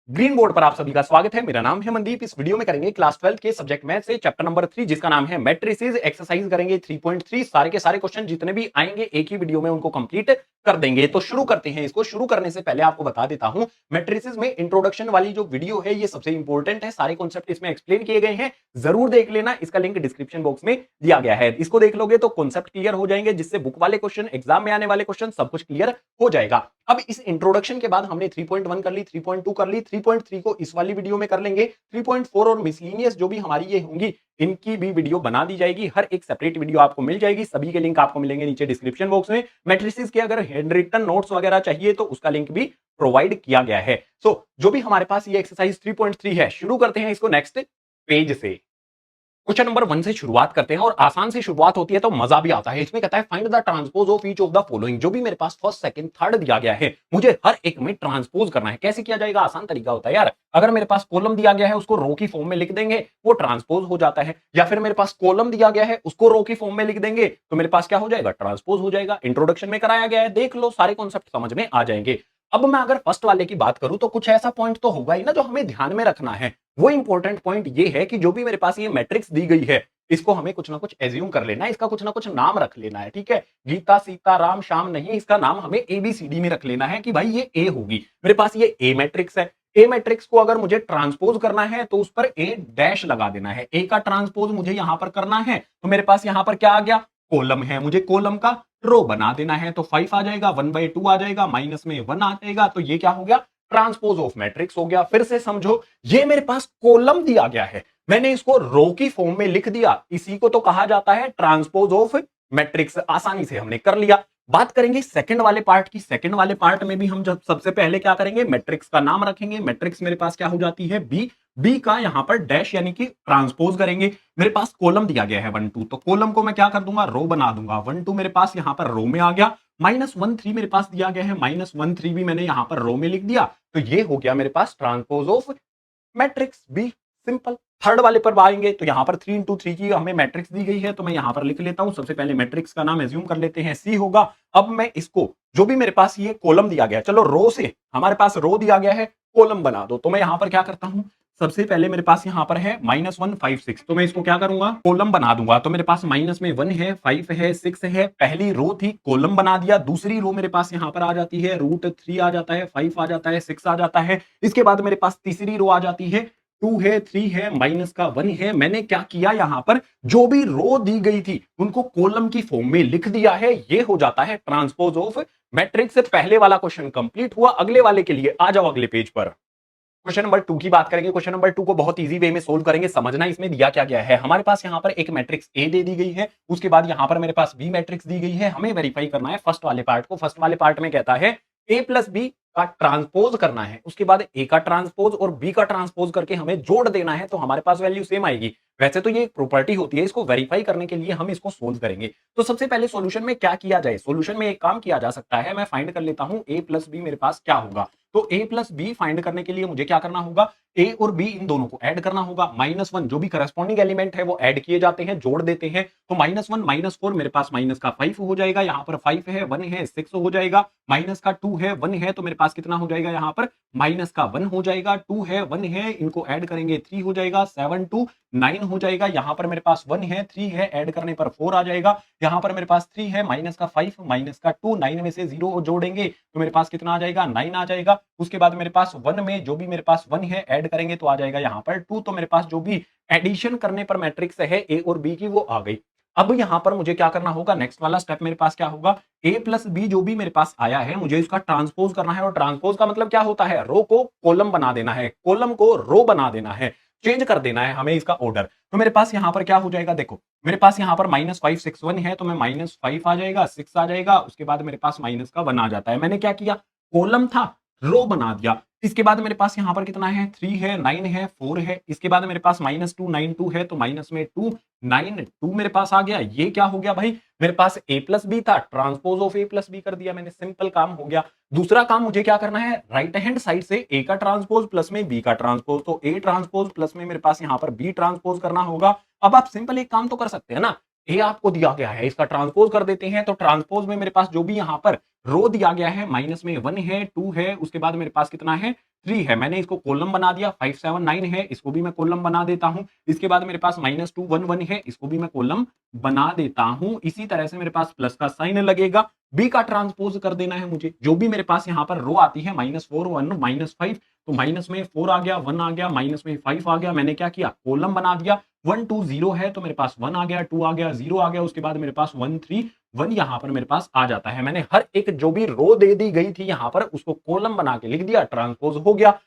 Green board पर आप सभी का स्वागत है। मेरा नाम है मनदीप। इस वीडियो में करेंगे क्लास 12 के सब्जेक्ट मैथ से चैप्टर नंबर 3 जिसका नाम है मैट्रिसेस। एक्सरसाइज करेंगे 3.3। सारे के सारे क्वेश्चन जितने भी आएंगे एक ही वीडियो में उनको कंप्लीट कर देंगे। तो शुरू करते हैं। इसको शुरू करने से पहले आपको बता देता हूं, मैट्रिसेस में इंट्रोडक्शन वाली जो वीडियो है ये सबसे इंपॉर्टेंट है। सारे कॉन्सेप्ट इसमें एक्सप्लेन किए गए हैं, जरूर देख लेना। इसका लिंक डिस्क्रिप्शन बॉक्स में दिया गया है। इसको देख लोगे तो कॉन्सेप्ट क्लियर हो जाएंगे, जिससे बुक वाले क्वेश्चन, एग्जाम में आने वाले क्वेश्चन सब कुछ क्लियर हो जाएगा। अब इस इंट्रोडक्शन के बाद हमने 3.1 कर ली, 3.2 कर ली, 3.3 को इस वाली वीडियो में कर लेंगे। 3.4 और मिसलिनियस जो भी हमारी ये होंगी इनकी भी वीडियो बना दी जाएगी। हर एक सेपरेट वीडियो आपको मिल जाएगी। सभी के लिंक आपको मिलेंगे नीचे डिस्क्रिप्शन बॉक्स में। मैट्रिसेस के अगर हैंड रिटन नोट्स वगैरह चाहिए तो उसका लिंक भी प्रोवाइड किया गया है। जो भी हमारे पास ये एक्सरसाइज 3.3 है, शुरू करते हैं इसको नेक्स्ट पेज से। क्वेश्चन नंबर 1 से शुरुआत करते हैं और आसान से शुरुआत होती है तो मजा भी आता है। इसमें कहता है find the transpose of each of the following. जो भी मेरे पास फर्स्ट सेकंड थर्ड दिया गया है मुझे हर एक में ट्रांसपोज करना है। कैसे किया जाएगा? आसान तरीका होता है यार। अगर मेरे पास कॉलम दिया गया है उसको रो की फॉर्म में लिख देंगे, वो ट्रांसपोज हो जाता है। या फिर मेरे पास कॉलम दिया गया है उसको रो की फॉर्म में लिख देंगे तो मेरे पास क्या हो जाएगा? ट्रांसपोज हो जाएगा। इंट्रोडक्शन में कराया गया है, देख लो, सारे कॉन्सेप्ट समझ में आ जाएंगे। अब मैं अगर फर्स्ट वाले की बात करूं तो कुछ ऐसा पॉइंट तो होगा ही ना जो हमें ध्यान में रखना है। वो इंपॉर्टेंट पॉइंट ये है कि जो भी मेरे पास ये मैट्रिक्स दी गई है इसको हमें कुछ ना कुछ एज्यूम कर लेना है, इसका कुछ ना कुछ नाम रख लेना है। ठीक है, गीता सीता राम श्याम नहीं, इसका नाम हमें एबीसीडी में रख लेना है कि भाई ये ए होगी। मेरे पास ये ए मैट्रिक्स है। ए मैट्रिक्स को अगर मुझे ट्रांसपोज करना है तो उस पर ए डैश लगा देना है। ए का ट्रांसपोज मुझे यहां पर करना है तो मेरे पास यहां पर क्या आ गया? कॉलम है, मुझे कॉलम का रो बना देना है तो 5 आ जाएगा, 1/2 आ जाएगा, माइनस में 1 आ जाएगा। तो ये क्या हो गया? ट्रांसपोज ऑफ मैट्रिक्स हो गया। फिर से समझो, ये मेरे पास कॉलम दिया गया है, मैंने इसको रो की फॉर्म में लिख दिया, इसी को तो कहा जाता है ट्रांसपोज ऑफ मैट्रिक्स। आसानी से हमने कर लिया। बात करेंगे सेकंड वाले पार्ट की। सेकंड वाले पार्ट में भी हम जब सबसे पहले क्या करेंगे? मैट्रिक्स का नाम रखेंगे। मैट्रिक्स मेरे पास क्या हो जाती है? बी। बी का यहां पर डैश यानी कि ट्रांसपोज करेंगे। मेरे पास कॉलम दिया गया है 1 2, तो कॉलम को मैं क्या कर दूंगा? रो बना दूंगा। 1 2 मेरे पास यहां पर रो में आ गया। -1 3 मेरे पास दिया गया है, -1 3 भी मैंने यहां पर रो में लिख दिया। तो ये हो गया मेरे पास transpose of matrix B. Simple. Third वाले पर आएंगे तो यहां पर 3 इंटू 3 की हमें मैट्रिक्स दी गई है तो मैं यहां पर लिख लेता हूं। सबसे पहले मैट्रिक्स का नाम एज्यूम कर लेते हैं, सी होगा। अब मैं इसको, जो भी मेरे पास ये कॉलम दिया गया है, चलो रो से हमारे पास रो दिया गया है, कॉलम बना दो। तो मैं यहां पर क्या करता हूं? सबसे पहले मेरे पास यहां पर है -1 5 6, तो मैं इसको क्या करूंगा? कॉलम बना दूंगा। तो मेरे पास माइनस में 1 है, 5 है, 6 है। पहली रो थी, कॉलम बना दिया। दूसरी रो मेरे पास यहां पर आ जाती है, √3 आ जाता है, 5 आ जाता है, 6 आ जाता है। इसके बाद मेरे पास तीसरी रो आ जाती है, 2 है, 3 है, माइनस का 1 है। मैंने क्या किया? यहां पर जो भी रो दी गई थी उनको कॉलम की फॉर्म में लिख दिया है। ये हो जाता है ट्रांसपोज ऑफ मैट्रिक्स। पहले वाला क्वेश्चन कंप्लीट हुआ। अगले वाले के लिए आ जाओ, अगले पेज पर। क्वेश्चन नंबर 2 की बात करेंगे। क्वेश्चन नंबर 2 को बहुत इजी वे में सोल्व करेंगे। समझना इसमें दिया क्या गया है। हमारे पास यहां पर एक मैट्रिक्स ए दे दी गई है, उसके बाद यहां पर मेरे पास बी मैट्रिक्स दी गई है। हमें वेरीफाई करना है फर्स्ट वाले पार्ट को। फर्स्ट वाले पार्ट में कहता है ए प्लस बी का ट्रांसपोज करना है, उसके बाद ए का ट्रांसपोज और बी का ट्रांसपोज करके हमें जोड़ देना है तो हमारे पास वैल्यू सेम आएगी। वैसे तो ये एक प्रॉपर्टी होती है, इसको वेरीफाई करने के लिए हम इसको सोल्व करेंगे। तो सबसे पहले सॉल्यूशन में क्या किया जाए? सॉल्यूशन में एक काम किया जा सकता है, मैं फाइंड कर लेता हूं ए प्लस बी मेरे पास क्या होगा। तो ए प्लस बी फाइंड करने के लिए मुझे क्या करना होगा? ए और बी इन दोनों को ऐड करना होगा। -1 जो भी करस्पॉन्डिंग एलिमेंट है वो ऐड किए जाते हैं, जोड़ देते हैं। तो -1 -4 मेरे पास माइनस का 5 हो जाएगा। यहाँ पर 5 है, 1 है, 6 हो जाएगा। माइनस का 2 है, 1 है, तो मेरे पास कितना हो जाएगा? यहाँ पर माइनस का 1 हो जाएगा। 2 है, 1 है, इनको ऐड करेंगे 3 हो जाएगा। 7 2 9 हो जाएगा। यहाँ पर मेरे पास 1 है, 3 है, ऐड करने पर 4 आ जाएगा। यहाँ पर मेरे पास 3 है, माइनस का 5, माइनस का 2, 9 में से 0 जोड़ेंगे तो मेरे पास कितना आ जाएगा? 9 आ जाएगा। उसके बाद मेरे पास 1 में जो भी मेरे पास 1 है ऐड करेंगे तो आ जाएगा यहाँ पर 2। तो मेरे पास जो भी एडिशन करने पर मैट्रिक्स है ए और बी की वो आ गई। अब यहाँ पर मुझे क्या करना होगा? नेक्स्ट वाला स्टेप मेरे पास क्या होगा? ए प्लस बी जो भी मेरे पास आया है मुझे इसका ट्रांसपोज करना है। और ट्रांसपोज का मतलब क्या होता है? रो को कॉलम बना देना है, कॉलम को रो बना देना है, चेंज कर देना है हमें इसका ऑर्डर। तो मेरे पास यहाँ पर क्या हो जाएगा? देखो मेरे पास यहाँ पर -5 6 1 है तो मैं -5 आ जाएगा, 6 आ जाएगा। उसके बाद मेरे पास माइनस का 1 आ जाता है। मैंने क्या किया? कॉलम था, रो बना दिया। इसके बाद मेरे पास यहाँ पर कितना है? 3 है, 9 है, 4 है। इसके बाद मेरे पास -2 9 2 है तो माइनस में 2 9 2 मेरे पास आ गया। ये क्या हो गया भाई? मेरे पास ए प्लस बी था, transpose of A plus B कर दिया मैंने। सिंपल काम हो गया। दूसरा काम मुझे क्या करना है? राइट हैंड साइड से ए का ट्रांसपोज प्लस में बी का ट्रांसपोज। तो ए ट्रांसपोज प्लस में मेरे पास यहाँ पर बी ट्रांसपोज करना होगा। अब आप सिंपल एक काम तो कर सकते हैं ना, ए आपको दिया गया है, इसका ट्रांसपोज कर देते हैं। तो ट्रांसपोज में मेरे पास जो भी यहाँ पर रो दिया गया है, माइनस में 1 है, 2 है, उसके बाद मेरे पास कितना है? 3 है, मैंने इसको कॉलम बना दिया। 5 7 9 है, इसको भी मैं कॉलम बना देता हूं। इसके बाद मेरे पास -2 1 1 है, इसको भी मैं कॉलम बना देता हूं। इसी तरह से मेरे पास प्लस का साइन लगेगा, बी का ट्रांसपोज कर देना है मुझे। जो भी मेरे पास यहाँ पर रो आती है -4 1 -5, तो माइनस में 4 आ गया, 1 आ गया, माइनस में 5 आ गया। मैंने क्या किया, कॉलम बना दिया। 1 2 0 है तो मेरे पास 1 आ गया, 2 आ गया, 0 आ गया। उसके बाद मेरे पास 1 3 1 यहाँ पर मेरे पास आ जाता है। मैंने हर एक जो भी रो दे दी गई थी यहाँ पर उसको कॉलम बना के लिख दिया, ट्रांसपोज हो गया।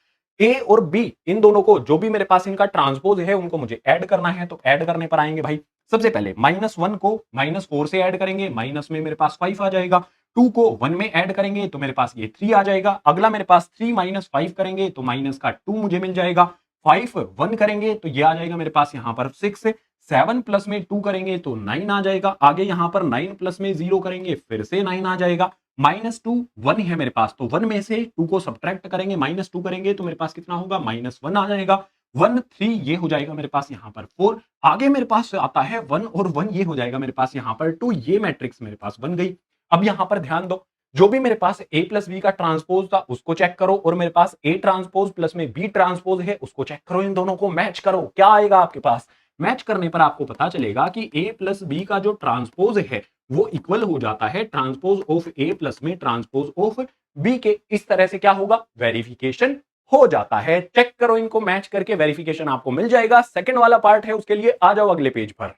ए और बी इन दोनों को, जो भी मेरे पास इनका ट्रांसपोज है उनको मुझे ऐड करना है, तो ऐड करने पर आएंगे भाई। सबसे पहले -1 को -4 से ऐड करेंगे, माइनस में मेरे पास 5 आ जाएगा। 2 को 1 में ऐड करेंगे तो मेरे पास ये 3 आ जाएगा। अगला मेरे पास 3 -5 करेंगे तो माइनस का 2 मुझे मिल जाएगा। 5 1 करेंगे तो ये आ जाएगा मेरे पास यहाँ पर 6। 7 प्लस में 2 करेंगे तो 9 आ जाएगा। आगे यहाँ पर 9 प्लस में 0 करेंगे फिर से 9 आ जाएगा। -2 1 है मेरे पास, तो 1 में से 2 को सब्ट्रैक्ट करेंगे, -2 करेंगे तो मेरे पास कितना होगा, -1 आ जाएगा। 1 3 ये हो जाएगा मेरे पास यहाँ पर 4। आगे मेरे पास आता है 1 और 1, ये हो जाएगा मेरे पास यहाँ पर 2। ये मैट्रिक्स मेरे पास बन गई। अब यहाँ पर ध्यान दो, जो भी मेरे पास a प्लस बी का ट्रांसपोज था उसको चेक करो, और मेरे पास a ट्रांसपोज प्लस में b ट्रांसपोज है उसको चेक करो। इन दोनों को मैच करो, क्या आएगा आपके पास। मैच करने पर आपको पता चलेगा कि a प्लस बी का जो ट्रांसपोज है वो इक्वल हो जाता है ट्रांसपोज ऑफ a प्लस में ट्रांसपोज ऑफ b के। इस तरह से क्या होगा, वेरिफिकेशन हो जाता है। चेक करो इनको मैच करके, वेरिफिकेशन आपको मिल जाएगा। सेकंड वाला पार्ट है, उसके लिए आ जाओ अगले पेज पर।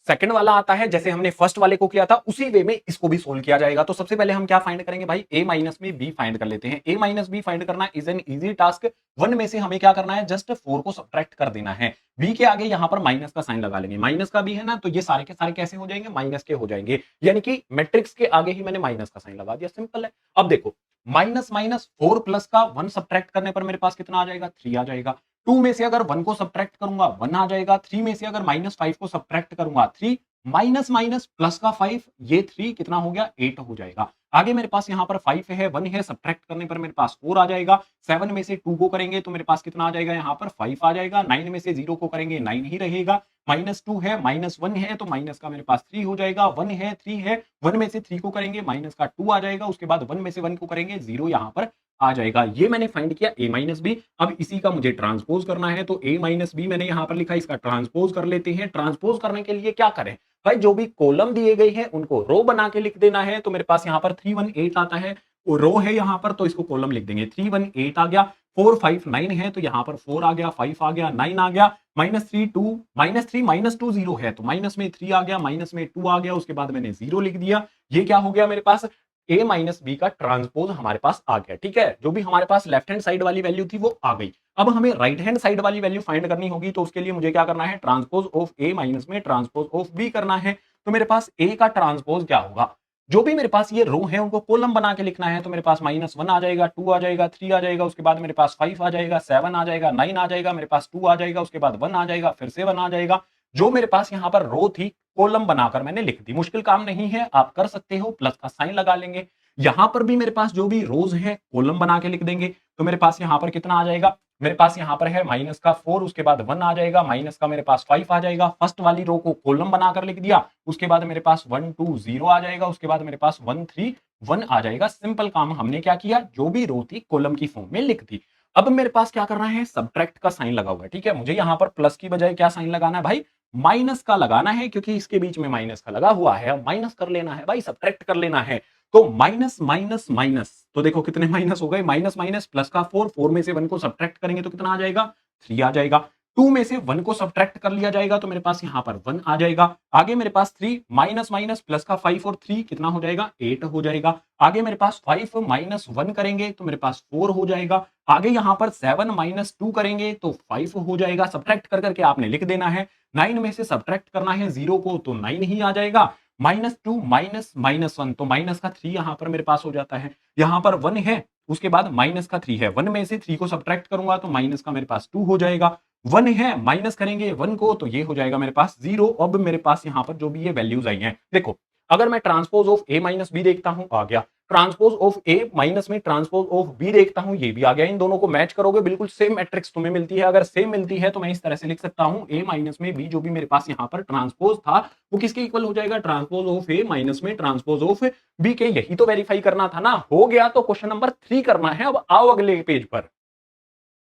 सेकंड वाला आता है, जैसे हमने फर्स्ट वाले को किया था उसी वे में इसको भी सोल्व किया जाएगा। तो सबसे पहले हम क्या फाइंड करेंगे भाई, a माइनस में b फाइंड कर लेते हैं। a माइनस b फाइंड करना इज एन इजी टास्क। 1 में से हमें क्या करना है, जस्ट 4 को सब्ट्रैक्ट कर देना है। b के आगे यहाँ पर माइनस का साइन लगा लेंगे, माइनस का b है ना, तो ये सारे के सारे कैसे हो जाएंगे, माइनस के हो जाएंगे। यानी कि मैट्रिक्स के आगे ही मैंने माइनस का साइन लगा दिया, सिंपल है। अब देखो, -4 प्लस का 1 सब्ट्रैक्ट करने पर मेरे पास कितना आ जाएगा, 3 आ जाएगा। 2 में से अगर 1 को सब्ट्रैक्ट करूंगा 1 आ जाएगा। 3 में से अगर -5 को सब्ट्रैक्ट करूंगा 3, माइनस माइनस प्लस का 5, ये 3 कितना हो गया, 8 हो जाएगा। आगे मेरे पास यहाँ पर 5 है, 1 है, सब्ट्रैक्ट करने पर मेरे पास 4 आ जाएगा। 7 में से 2 को करेंगे तो मेरे पास कितना आ जाएगा, यहाँ पर 5 आ जाएगा। 9 में से 0 को करेंगे 9 ही रहेगा। -2 है, -1 है, तो माइनस का मेरे पास 3 हो जाएगा। 1 है, 3 है, 1 में से 3 को करेंगे माइनस का 2 आ जाएगा। उसके बाद 1 में से 1 को करेंगे 0 यहाँ पर आ जाएगा। ये मैंने फाइंड किया a माइनस बी। अब इसी का मुझे ट्रांसपोज करना है, तो a माइनस बी मैंने यहाँ पर लिखा, इसका ट्रांसपोज कर लेते हैं। ट्रांसपोज करने के लिए क्या करें भाई, जो भी कॉलम दिए गए हैं उनको रो बना के लिख देना है। तो मेरे पास यहाँ पर 3 1 8 आता है, वो रो है यहाँ पर, तो इसको कॉलम लिख देंगे। 3 1 8 आ गया। 4 5 9 है, तो यहाँ पर 4 आ गया, 5 आ गया, 9 आ गया। -3 2 -3 -2 0 है, तो माइनस में 3 आ गया, माइनस में 2 आ गया। उसके बाद मैंने 0 लिख दिया। ये क्या हो गया मेरे पास, a माइनस बी का ट्रांसपोज हमारे पास आ गया। ठीक है, जो भी हमारे पास लेफ्ट हैंड साइड वाली वैल्यू थी वो आ गई। अब हमें राइट हैंड साइड वाली वैल्यू फाइंड करनी होगी, तो उसके लिए मुझे क्या करना है, ट्रांसपोज ऑफ a माइनस में ट्रांसपोज ऑफ b करना है। तो मेरे पास a का ट्रांसपोज क्या होगा, जो भी मेरे पास ये रो है उनको कॉलम बना के लिखना है। तो मेरे पास -1 आ जाएगा, 2 आ जाएगा, 3 आ जाएगा। उसके बाद मेरे पास 5 आ जाएगा, 7 आ जाएगा, 9 आ जाएगा, मेरे पास 2 आ जाएगा। उसके बाद 1 आ जाएगा, फिर से 1 आ जाएगा। जो मेरे पास यहाँ पर रो थी कॉलम बनाकर मैंने लिख दी। मुश्किल काम नहीं है, आप कर सकते हो। प्लस का साइन लगा लेंगे। यहां पर भी मेरे पास जो भी रोज हैं कॉलम बना के लिख देंगे। तो मेरे पास यहाँ पर कितना आ जाएगा, मेरे पास यहाँ पर है माइनस का 4, उसके बाद 1 आ जाएगा, माइनस का मेरे पास 5 आ जाएगा। फर्स्ट वाली रो को कॉलम बनाकर लिख दिया। उसके बाद मेरे पास 1 2 0 आ जाएगा। उसके बाद मेरे पास 1 3 1 आ जाएगा। सिंपल काम हमने क्या किया, जो भी रो थी कॉलम की फॉर्म में लिख दी। अब मेरे पास क्या करना है, सब्ट्रैक्ट का साइन लगा हुआ है। ठीक है, मुझे यहाँ पर प्लस की बजाय क्या साइन लगाना है भाई, माइनस का लगाना है, क्योंकि इसके बीच में माइनस का लगा हुआ है। अब माइनस कर लेना है भाई, सब्ट्रैक्ट कर लेना है। तो माइनस माइनस माइनस, तो देखो कितने माइनस हो गए, माइनस माइनस प्लस का 4, 4 में से 1 को सब्ट्रैक्ट करेंगे तो कितना आ जाएगा, 3 आ जाएगा। 2 में से 1 को सब्ट्रैक्ट कर लिया जाएगा तो मेरे पास यहाँ पर 1 आ जाएगा। आगे मेरे पास 3 माइनस माइनस प्लस का 5 और 3 कितना हो जाएगा, 8 हो जाएगा। आगे मेरे पास 5 माइनस 1 करेंगे तो मेरे पास 4 हो जाएगा। आगे यहाँ पर 7 माइनस 2 करेंगे तो 5 हो जाएगा। सब्ट्रैक्ट कर करके आपने लिख देना है। 9 में से सब्ट्रैक्ट करना है 0 को, तो 9 ही आ जाएगा। -2 माइनस -1, तो माइनस का 3 यहाँ पर मेरे पास हो जाता है। यहाँ पर 1 है, उसके बाद माइनस का 3 है। 1 में से 3 को सब्ट्रैक्ट करूंगा तो माइनस का मेरे पास 2 हो जाएगा। 1 है, माइनस करेंगे 1 को तो ये हो जाएगा मेरे पास 0। अब मेरे पास यहाँ पर जो भी ये वैल्यूज आई हैं, देखो अगर मैं transpose of a minus B देखता हूं, आ गया। ट्रांसपोज ऑफ ए माइनस में ट्रांसपोज ऑफ बी देखता हूं, ये भी आ गया। इन दोनों को मैच करोगे बिल्कुल सेम मैट्रिक्स तुम्हें मिलती है। अगर सेम मिलती है तो मैं इस तरह से लिख सकता हूं ए माइनस में बी, जो भी मेरे पास यहाँ पर ट्रांसपोज था वो किसके इक्वल हो जाएगा, ट्रांसपोज ऑफ ए माइनस में ट्रांसपोज ऑफ बी के। यही तो वेरीफाई करना था ना, हो गया। तो क्वेश्चन नंबर 3 करना है। अब आओ अगले पेज पर।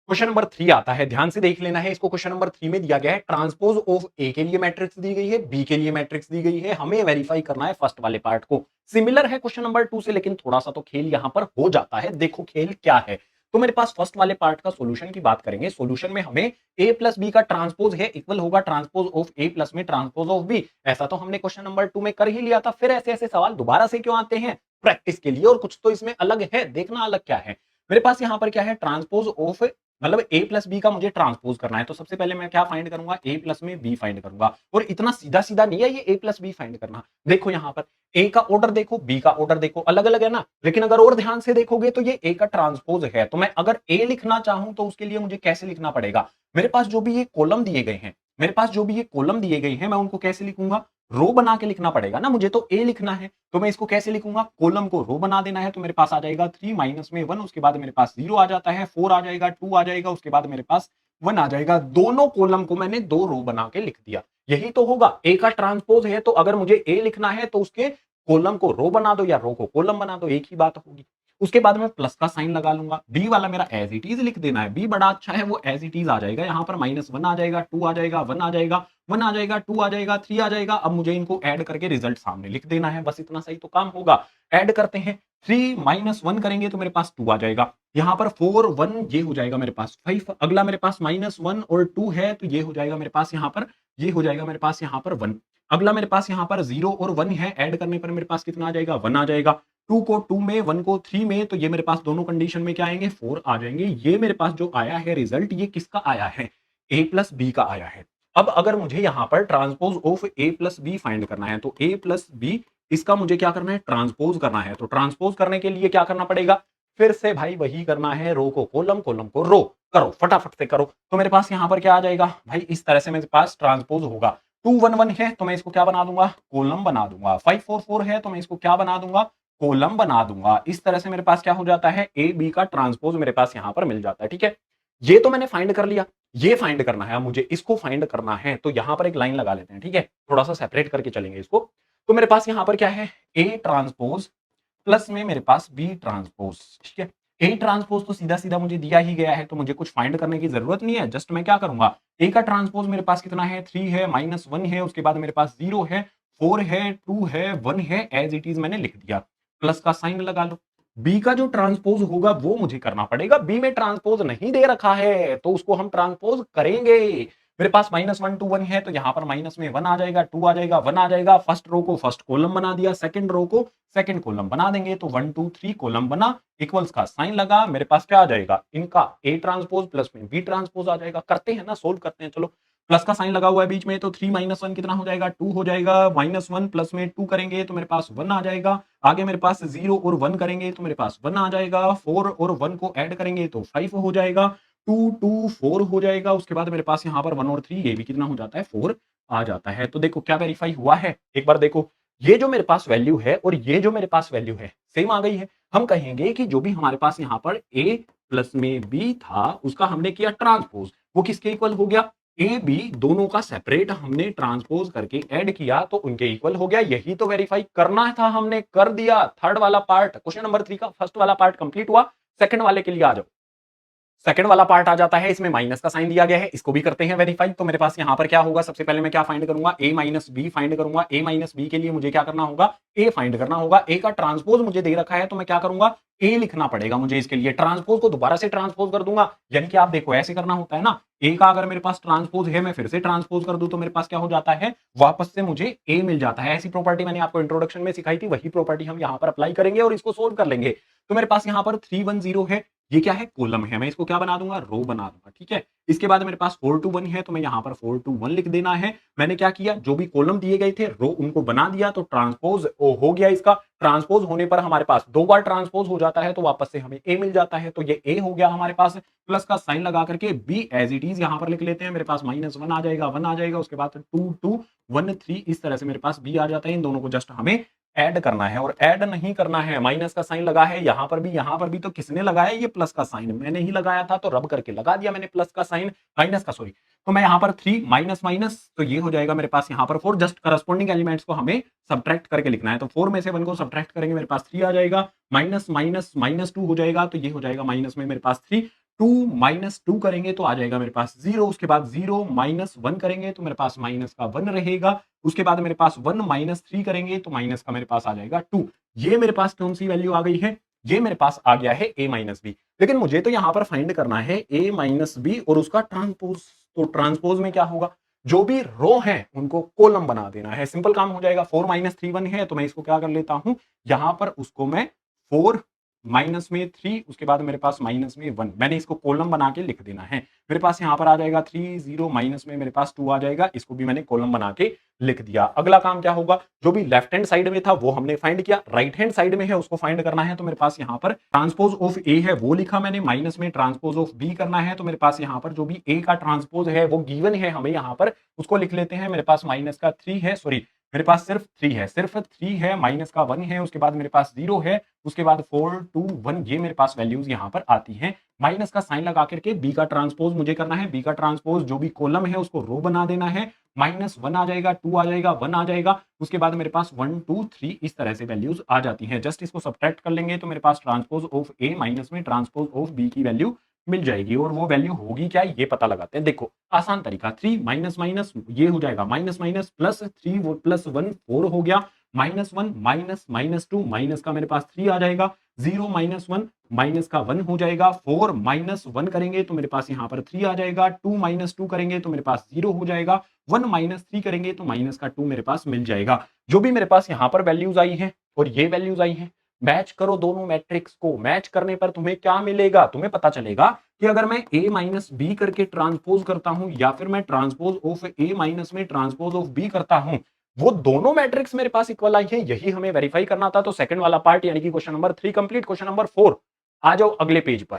क्वेश्चन नंबर 3 आता है, ध्यान से देख लेना है इसको। क्वेश्चन नंबर 3 में दिया गया है ट्रांसपोज ऑफ ए के लिए मैट्रिक्स दी गई है, बी के लिए मैट्रिक्स दी गई है। हमें वेरीफाई करना है फर्स्ट वाले पार्ट को। सिमिलर है क्वेश्चन नंबर 2 से, लेकिन थोड़ा सा तो खेल यहां पर हो जाता है। देखो खेल क्या है। तो मेरे पास फर्स्ट वाले पार्ट का सॉल्यूशन की बात करेंगे। सॉल्यूशन में हमें ए प्लस बी का ट्रांसपोज है इक्वल होगा ट्रांसपोज ऑफ ए प्लस में ट्रांसपोज ऑफ बी। ऐसा तो हमने क्वेश्चन नंबर 2 में कर ही लिया था, फिर ऐसे ऐसे सवाल दोबारा से क्यों आते हैं, प्रैक्टिस के लिए। और कुछ तो इसमें अलग है, देखना अलग क्या है। मेरे पास यहाँ पर क्या है, ट्रांसपोज ऑफ, मतलब ए प्लस बी का मुझे ट्रांसपोज करना है। तो सबसे पहले मैं क्या फाइंड करूंगा, ए प्लस में बी फाइंड करूंगा। और इतना सीधा सीधा नहीं है ये ए प्लस बी फाइंड करना। देखो यहाँ पर ए का ऑर्डर देखो, बी का ऑर्डर देखो, अलग अलग है ना। लेकिन अगर और ध्यान से देखोगे तो ये ए का ट्रांसपोज है। तो मैं अगर ए लिखना चाहूं तो उसके लिए मुझे कैसे लिखना पड़ेगा, मेरे पास जो भी ये कॉलम दिए गए हैं, मेरे पास जो भी ये कॉलम दिए गए हैं, मैं उनको कैसे लिखूंगा, रो बना के लिखना पड़ेगा ना। मुझे तो ए लिखना है तो मैं इसको कैसे लिखूंगा, कॉलम को रो बना देना है। तो मेरे पास आ जाएगा 3 माइनस में 1, उसके बाद मेरे पास 0 आ जाता है, 4 आ जाएगा, 2 आ जाएगा, उसके बाद मेरे पास 1 आ जाएगा। दोनों कॉलम को मैंने दो रो बना के लिख दिया। यही तो होगा, ए का ट्रांसपोज है तो अगर मुझे ए लिखना है तो उसके कॉलम को रो बना दो या रो को कॉलम बना दो, एक ही बात होगी। उसके बाद में प्लस का साइन लगा लूंगा। बी वाला मेरा एज इट इज लिख देना है, बी बड़ा अच्छा है, वो एज इट इज आ जाएगा। यहाँ पर -1 आ जाएगा, 2 आ जाएगा, 1 आ जाएगा, 1 आ जाएगा, 2 आ जाएगा, 3 आ जाएगा। अब मुझे इनको ऐड करके रिजल्ट सामने लिख देना है, बस इतना सही तो काम होगा। ऐड करते हैं, 3 -1 करेंगे तो मेरे पास 2 आ जाएगा। यहाँ पर 4 1 ये हो जाएगा मेरे पास 5। अगला मेरे पास -1 और 2 है तो ये हो जाएगा मेरे पास यहाँ पर, ये हो जाएगा मेरे पास यहाँ पर 1। अगला मेरे पास यहाँ पर 0 और 1 है, ऐड करने पर मेरे पास कितना आ जाएगा, 1 आ जाएगा। 2 को 2 में, 1 को 3 में, तो ये मेरे पास दोनों कंडीशन में क्या आएंगे, 4 आ जाएंगे। ये मेरे पास जो आया है रिजल्ट, ये किसका आया है, ए प्लस बी का आया है। अब अगर मुझे यहाँ पर transpose of A plus B find करना है तो ए प्लस बी, इसका मुझे क्या करना है, ट्रांसपोज करना है। तो ट्रांसपोज करने के लिए क्या करना पड़ेगा, फिर से भाई वही करना है, रो को कॉलम, कॉलम को रो। करो फटाफट से करो। तो मेरे पास यहाँ पर क्या आ जाएगा भाई, इस तरह से मेरे पास ट्रांसपोज होगा। 2 1 1 है तो मैं इसको क्या बना दूंगा, कॉलम बना दूंगा। 5 4 4 है तो मैं इसको क्या बना दूंगा, कॉलम बना दूंगा। इस तरह से मेरे पास क्या हो जाता है, ए बी का ट्रांसपोज मेरे पास यहाँ पर मिल जाता है। ठीक है, ये तो मैंने फाइंड कर लिया। ये फाइंड करना है मुझे, इसको फाइंड करना है। तो यहां पर एक लाइन लगा लेते हैं, ठीक है, थोड़ा सा सेपरेट करके चलेंगे इसको। तो मेरे पास यहां पर क्या है, ए ट्रांसपोज प्लस में मेरे पास बी ट्रांसपोज। ठीक है, ए ट्रांसपोज तो सीधा सीधा मुझे दिया ही गया है, तो मुझे कुछ फाइंड करने की जरूरत नहीं है। जस्ट मैं क्या करूंगा, ए का ट्रांसपोज मेरे पास कितना है, 3 है, -1 है, उसके बाद मेरे पास 0 है, 4 है, 2 है, 1 है, एज इट इज मैंने लिख दिया। प्लस का साइन लगा लो। बी का जो ट्रांसपोज होगा वो मुझे करना पड़ेगा। बी में ट्रांसपोज नहीं दे रखा है तो उसको हम ट्रांसपोज करेंगे। मेरे पास -1 2 1 है तो यहाँ पर माइनस में 1 आ जाएगा, 2 आ जाएगा, 1 आ जाएगा। फर्स्ट रो को फर्स्ट कॉलम बना दिया, सेकंड रो को सेकंड कॉलम बना देंगे। तो 1 2 3 कॉलम बना, इक्वल्स का साइन लगा। मेरे पास क्या आ जाएगा, इनका ए ट्रांसपोज प्लस में बी ट्रांसपोज आ जाएगा। करते हैं ना, सोल्व करते हैं। चलो, प्लस का साइन लगा हुआ है बीच में, तो 3 -1 कितना हो जाएगा, 2 हो जाएगा। -1 प्लस में 2 करेंगे तो मेरे पास 1 आ जाएगा। आगे मेरे पास 0 और 1 करेंगे तो मेरे पास 1 आ जाएगा। 4 और 1 को ऐड करेंगे तो 5 हो जाएगा। 2 2 4 हो जाएगा। उसके बाद मेरे पास यहाँ पर 1 और 3, ये भी कितना हो जाता है, 4 आ जाता है। तो देखो क्या वेरीफाई हुआ है, एक बार देखो। ये जो मेरे पास वैल्यू है और ये जो मेरे पास वैल्यू है सेम आ गई है। हम कहेंगे कि जो भी हमारे पास यहाँ पर a प्लस में b था उसका हमने किया ट्रांसपोज, वो किसके इक्वल हो गया, ए बी दोनों का सेपरेट हमने ट्रांसपोज करके ऐड किया तो उनके इक्वल हो गया। यही तो वेरीफाई करना था, हमने कर दिया। थर्ड वाला पार्ट, क्वेश्चन नंबर 3 का फर्स्ट वाला पार्ट कंप्लीट हुआ। सेकंड वाले के लिए आ जाओ। सेकंड वाला पार्ट आ जाता है, इसमें माइनस का साइन दिया गया है, इसको भी करते हैं वेरीफाई। तो मेरे पास यहां पर क्या होगा, सबसे पहले मैं क्या फाइंड करूंगा, a माइनस बी फाइंड करूंगा। a माइनस बी के लिए मुझे क्या करना होगा, a फाइंड करना होगा। a का ट्रांसपोज मुझे दे रखा है तो मैं क्या करूंगा, a लिखना पड़ेगा मुझे। इसके लिए ट्रांसपोज को दोबारा से ट्रांसपोज कर दूंगा। यानी कि आप देखो ऐसे करना होता है ना, a का अगर मेरे पास ट्रांसपोज है, मैं फिर से ट्रांसपोज कर दूं तो मेरे पास क्या हो जाता है, वापस से मुझे a मिल जाता है। ऐसी प्रॉपर्टी मैंने आपको इंट्रोडक्शन में सिखाई थी, वही प्रॉपर्टी हम यहाँ पर अप्लाई करेंगे और इसको सोल्व कर लेंगे। तो मेरे पास यहाँ पर 3 1 0 है, ये क्या है, कॉलम है। मैं इसको क्या बना दूंगा, रो बना दूंगा। ठीक है, इसके बाद मेरे पास 4 2 1 है तो मैं यहाँ पर 4 2 1 लिख देना है। मैंने क्या किया, जो भी कॉलम दिए गए थे रो उनको बना दिया तो ट्रांसपोज हो गया। इसका ट्रांसपोज होने पर हमारे पास 2 बार ट्रांसपोज हो जाता है तो वापस से हमें ए मिल जाता है। तो ये ए हो गया हमारे पास। प्लस का साइन लगा करके बी एज इट इज यहाँ पर लिख लेते हैं। मेरे पास -1 आ जाएगा, 1 आ जाएगा, उसके बाद 2 2 1 3, इस तरह से मेरे पास बी आ जाता है। इन दोनों को जस्ट हमें ऐड करना है और ऐड नहीं करना है, माइनस का साइन लगा है यहां पर भी तो किसने लगाया ये प्लस का साइन, मैंने ही लगाया था, तो रब करके लगा दिया मैंने प्लस का साइन, माइनस का सॉरी। तो मैं यहां पर 3 माइनस माइनस तो ये हो जाएगा मेरे पास यहां पर 4, जस्ट करस्पॉन्डिंग एलिमेंट्स को हमें सब्ट्रैक्ट करके लिखना है। तो 4 में से 1 को सब्ट्रैक्ट करेंगे मेरे पास 3 आ जाएगा, माइनस माइनस माइनस 2 हो जाएगा, तो ये हो जाएगा माइनस में मेरे पास 3, 2 माइनस 2 करेंगे तो आ जाएगा मेरे पास 0, उसके बाद 0 माइनस 1 करेंगे तो मेरे पास माइनस का 1 रहेगा, उसके बाद मेरे पास 1 माइनस 3 करेंगे तो माइनस का मेरे पास आ जाएगा 2। ये मेरे पास कौन सी वैल्यू आ गई है, ये मेरे पास आ गया है a माइनस बी। लेकिन मुझे तो यहां पर फाइंड करना है a माइनस बी और उसका ट्रांसपोज। तो ट्रांसपोज में क्या होगा, जो भी रो है उनको कॉलम बना देना है, सिंपल काम हो जाएगा। 4 माइनस 3 1 है तो मैं इसको क्या कर लेता हूं, यहां पर उसको मैं 4 माइनस में 3, उसके बाद मेरे पास माइनस में 1, मैंने इसको कॉलम बना के लिख देना है। मेरे पास यहां पर आ जाएगा 3 0 माइनस में मेरे पास 2 आ जाएगा, इसको भी मैंने कॉलम बना के लिख दिया। अगला काम क्या होगा, जो भी लेफ्ट हैंड साइड में था वो हमने फाइंड किया, राइट हैंड साइड में है उसको फाइंड करना है। तो मेरे पास यहां पर ट्रांसपोज ऑफ ए है वो लिखा मैंने, माइनस में ट्रांसपोज ऑफ बी करना है। तो मेरे पास यहां पर जो भी ए का ट्रांसपोज है वो गिवन है हमें, यहां पर उसको लिख लेते हैं। मेरे पास माइनस का 3 है, सॉरी मेरे पास सिर्फ 3 है, सिर्फ 3 है, माइनस का 1 है, उसके बाद मेरे पास 0 है, उसके बाद 4 2 1, ये मेरे पास वैल्यूज यहां पर आती हैं। माइनस का साइन लगा करके बी का ट्रांसपोज मुझे करना है, बी का ट्रांसपोज जो भी कॉलम है उसको रो बना देना है। माइनस 1 आ जाएगा, 2 आ जाएगा, 1 आ जाएगा, उसके बाद मेरे पास 1 2 3 इस तरह से वैल्यूज आ जाती हैं। जस्ट इसको सब्ट्रैक्ट कर लेंगे तो मेरे पास ट्रांसपोज ऑफ ए माइनस में ट्रांसपोज ऑफ बी की वैल्यू मिल जाएगी। और वो वैल्यू होगी क्या, ये पता लगाते हैं। देखो आसान तरीका, 3 माइनस माइनस ये हो जाएगा माइनस माइनस प्लस 3 वो प्लस 1 4 हो गया, माइनस 1 माइनस माइनस 2 माइनस का मेरे पास 3 आ जाएगा, 0 माइनस 1 माइनस का 1 हो जाएगा, 4 माइनस 1 करेंगे तो मेरे पास यहाँ पर 3 आ जाएगा, 2 माइनस 2 करेंगे तो मेरे पास 0 हो जाएगा, 1 माइनस 3 करेंगे तो माइनस का 2 मेरे पास मिल जाएगा। जो भी मेरे पास यहाँ पर वैल्यूज आई हैं और ये वैल्यूज आई हैं, मैच करो दोनों मैट्रिक्स को, मैच करने पर तुम्हें क्या मिलेगा, तुम्हें पता चलेगा कि अगर मैं a माइनस बी करके ट्रांसपोज करता हूं या फिर मैं ट्रांसपोज ऑफ a माइनस में ट्रांसपोज ऑफ b करता हूं, वो दोनों मैट्रिक्स मेरे पास इक्वल आई है, यही हमें वेरीफाई करना था। तो सेकंड वाला पार्ट यानी कि question number 3 complete. Question number 4 आ जाओ अगले पेज पर।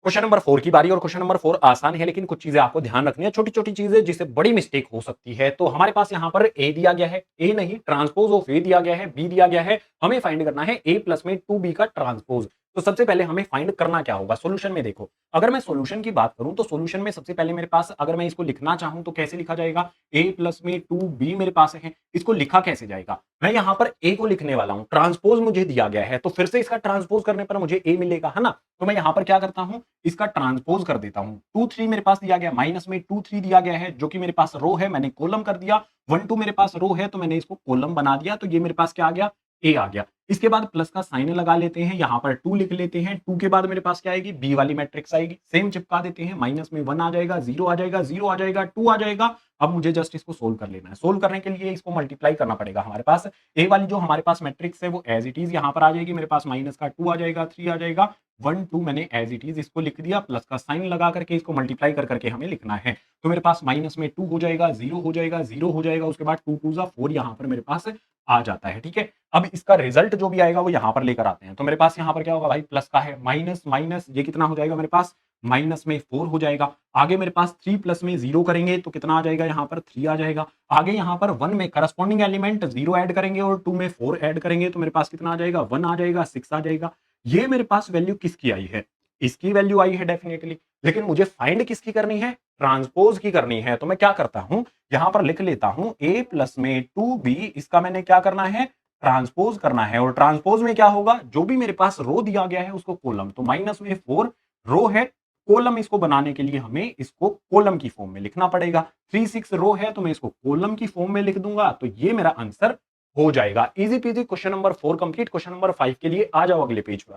क्वेश्चन नंबर 4 की बारी और क्वेश्चन नंबर 4 आसान है, लेकिन कुछ चीजें आपको ध्यान रखनी है, छोटी छोटी चीजें जिससे बड़ी मिस्टेक हो सकती है। तो हमारे पास यहां पर a दिया गया है, a नहीं ट्रांसपोज ऑफ a दिया गया है, b दिया गया है, हमें फाइंड करना है a प्लस में 2b का ट्रांसपोज। तो सबसे पहले हमें फाइंड करना क्या होगा, सॉल्यूशन में देखो, अगर मैं सॉल्यूशन की बात करूं तो सॉल्यूशन में सबसे पहले मेरे पास अगर मैं इसको लिखना चाहूं तो कैसे लिखा जाएगा, a प्लस में 2b मेरे पास है, इसको लिखा कैसे जाएगा, मैं यहां पर a को लिखने वाला हूं, ट्रांसपोज मुझे दिया गया है तो फिर से इसका ट्रांसपोज करने पर मुझे a मिलेगा, है ना। तो मैं यहां पर क्या करता हूं, इसका ट्रांसपोज कर देता हूं। 2 3 मेरे पास दिया गया, माइनस में 2 3 दिया गया है जो कि मेरे पास रो है, मैंने कॉलम कर दिया। 1 2 मेरे पास रो है तो मैंने इसको कॉलम बना दिया, तो ये मेरे पास क्या आ गया, ए आ गया। इसके बाद प्लस का साइन लगा लेते हैं, यहां पर 2 लिख लेते हैं, 2 के बाद मेरे पास क्या आएगी, बी वाली मैट्रिक्स आएगी, सेम चिपका देते हैं, माइनस में 1 आ जाएगा, 0 आ जाएगा, 0 आ जाएगा, 2 आ जाएगा। अब मुझे जस्ट इसको सोल्व कर लेना है, सोल्व करने के लिए इसको मल्टीप्लाई करना पड़ेगा। हमारे पास ए वाली जो हमारे पास मैट्रिक्स है वो एज इट इज यहां पर आ जाएगी, मेरे पास माइनस का 2 आ जाएगा, 3 आ जाएगा, 1 2 मैंने एज इट इज इसको लिख दिया, प्लस का साइन लगा करके इसको मल्टीप्लाई कर करके हमें लिखना है। तो मेरे पास माइनस में 2 हो जाएगा, 0 हो जाएगा, 0 हो जाएगा, उसके बाद 2 2 जा 4 यहां पर मेरे पास आ जाता है, ठीक है। अब इसका रिजल्ट जो भी आएगा वो यहां पर लेकर आते हैं। तो मेरे पास यहां पर क्या होगा भाई, प्लस का है, माइनस माइनस ये कितना हो जाएगा मेरे पास, माइनस में 4 हो जाएगा। आगे मेरे पास 3 प्लस में 0 करेंगे तो कितना आ जाएगा, यहाँ पर 3 आ जाएगा। आगे यहाँ पर 1 में करस्पॉन्डिंग एलिमेंट 0 ऐड करेंगे और 2 में 4 ऐड करेंगे तो मेरे पास कितना आ जाएगा, 1 आ जाएगा, 6 आ जाएगा। ये मेरे पास वैल्यू किसकी आई है, इसकी वैल्यू आई है डेफिनेटली, लेकिन मुझे फाइंड किसकी करनी है, ट्रांसपोज की करनी है। तो मैं क्या करता हूं, यहां पर लिख लेता हूं a प्लस में 2b, इसका मैंने क्या करना है, ट्रांसपोज करना है। और ट्रांसपोज में क्या होगा, जो भी मेरे पास रो दिया गया है उसको कॉलम, तो माइनस में 4 रो है, कॉलम इसको बनाने के लिए हमें इसको कॉलम की फॉर्म में लिखना पड़ेगा। 3 6 रो है तो मैं इसको कॉलम की फॉर्म में लिख दूंगा, तो ये मेरा आंसर हो जाएगा। Easy PG question number 4 complete. Question number 5 के लिए आ जाओ अगले पेज पर।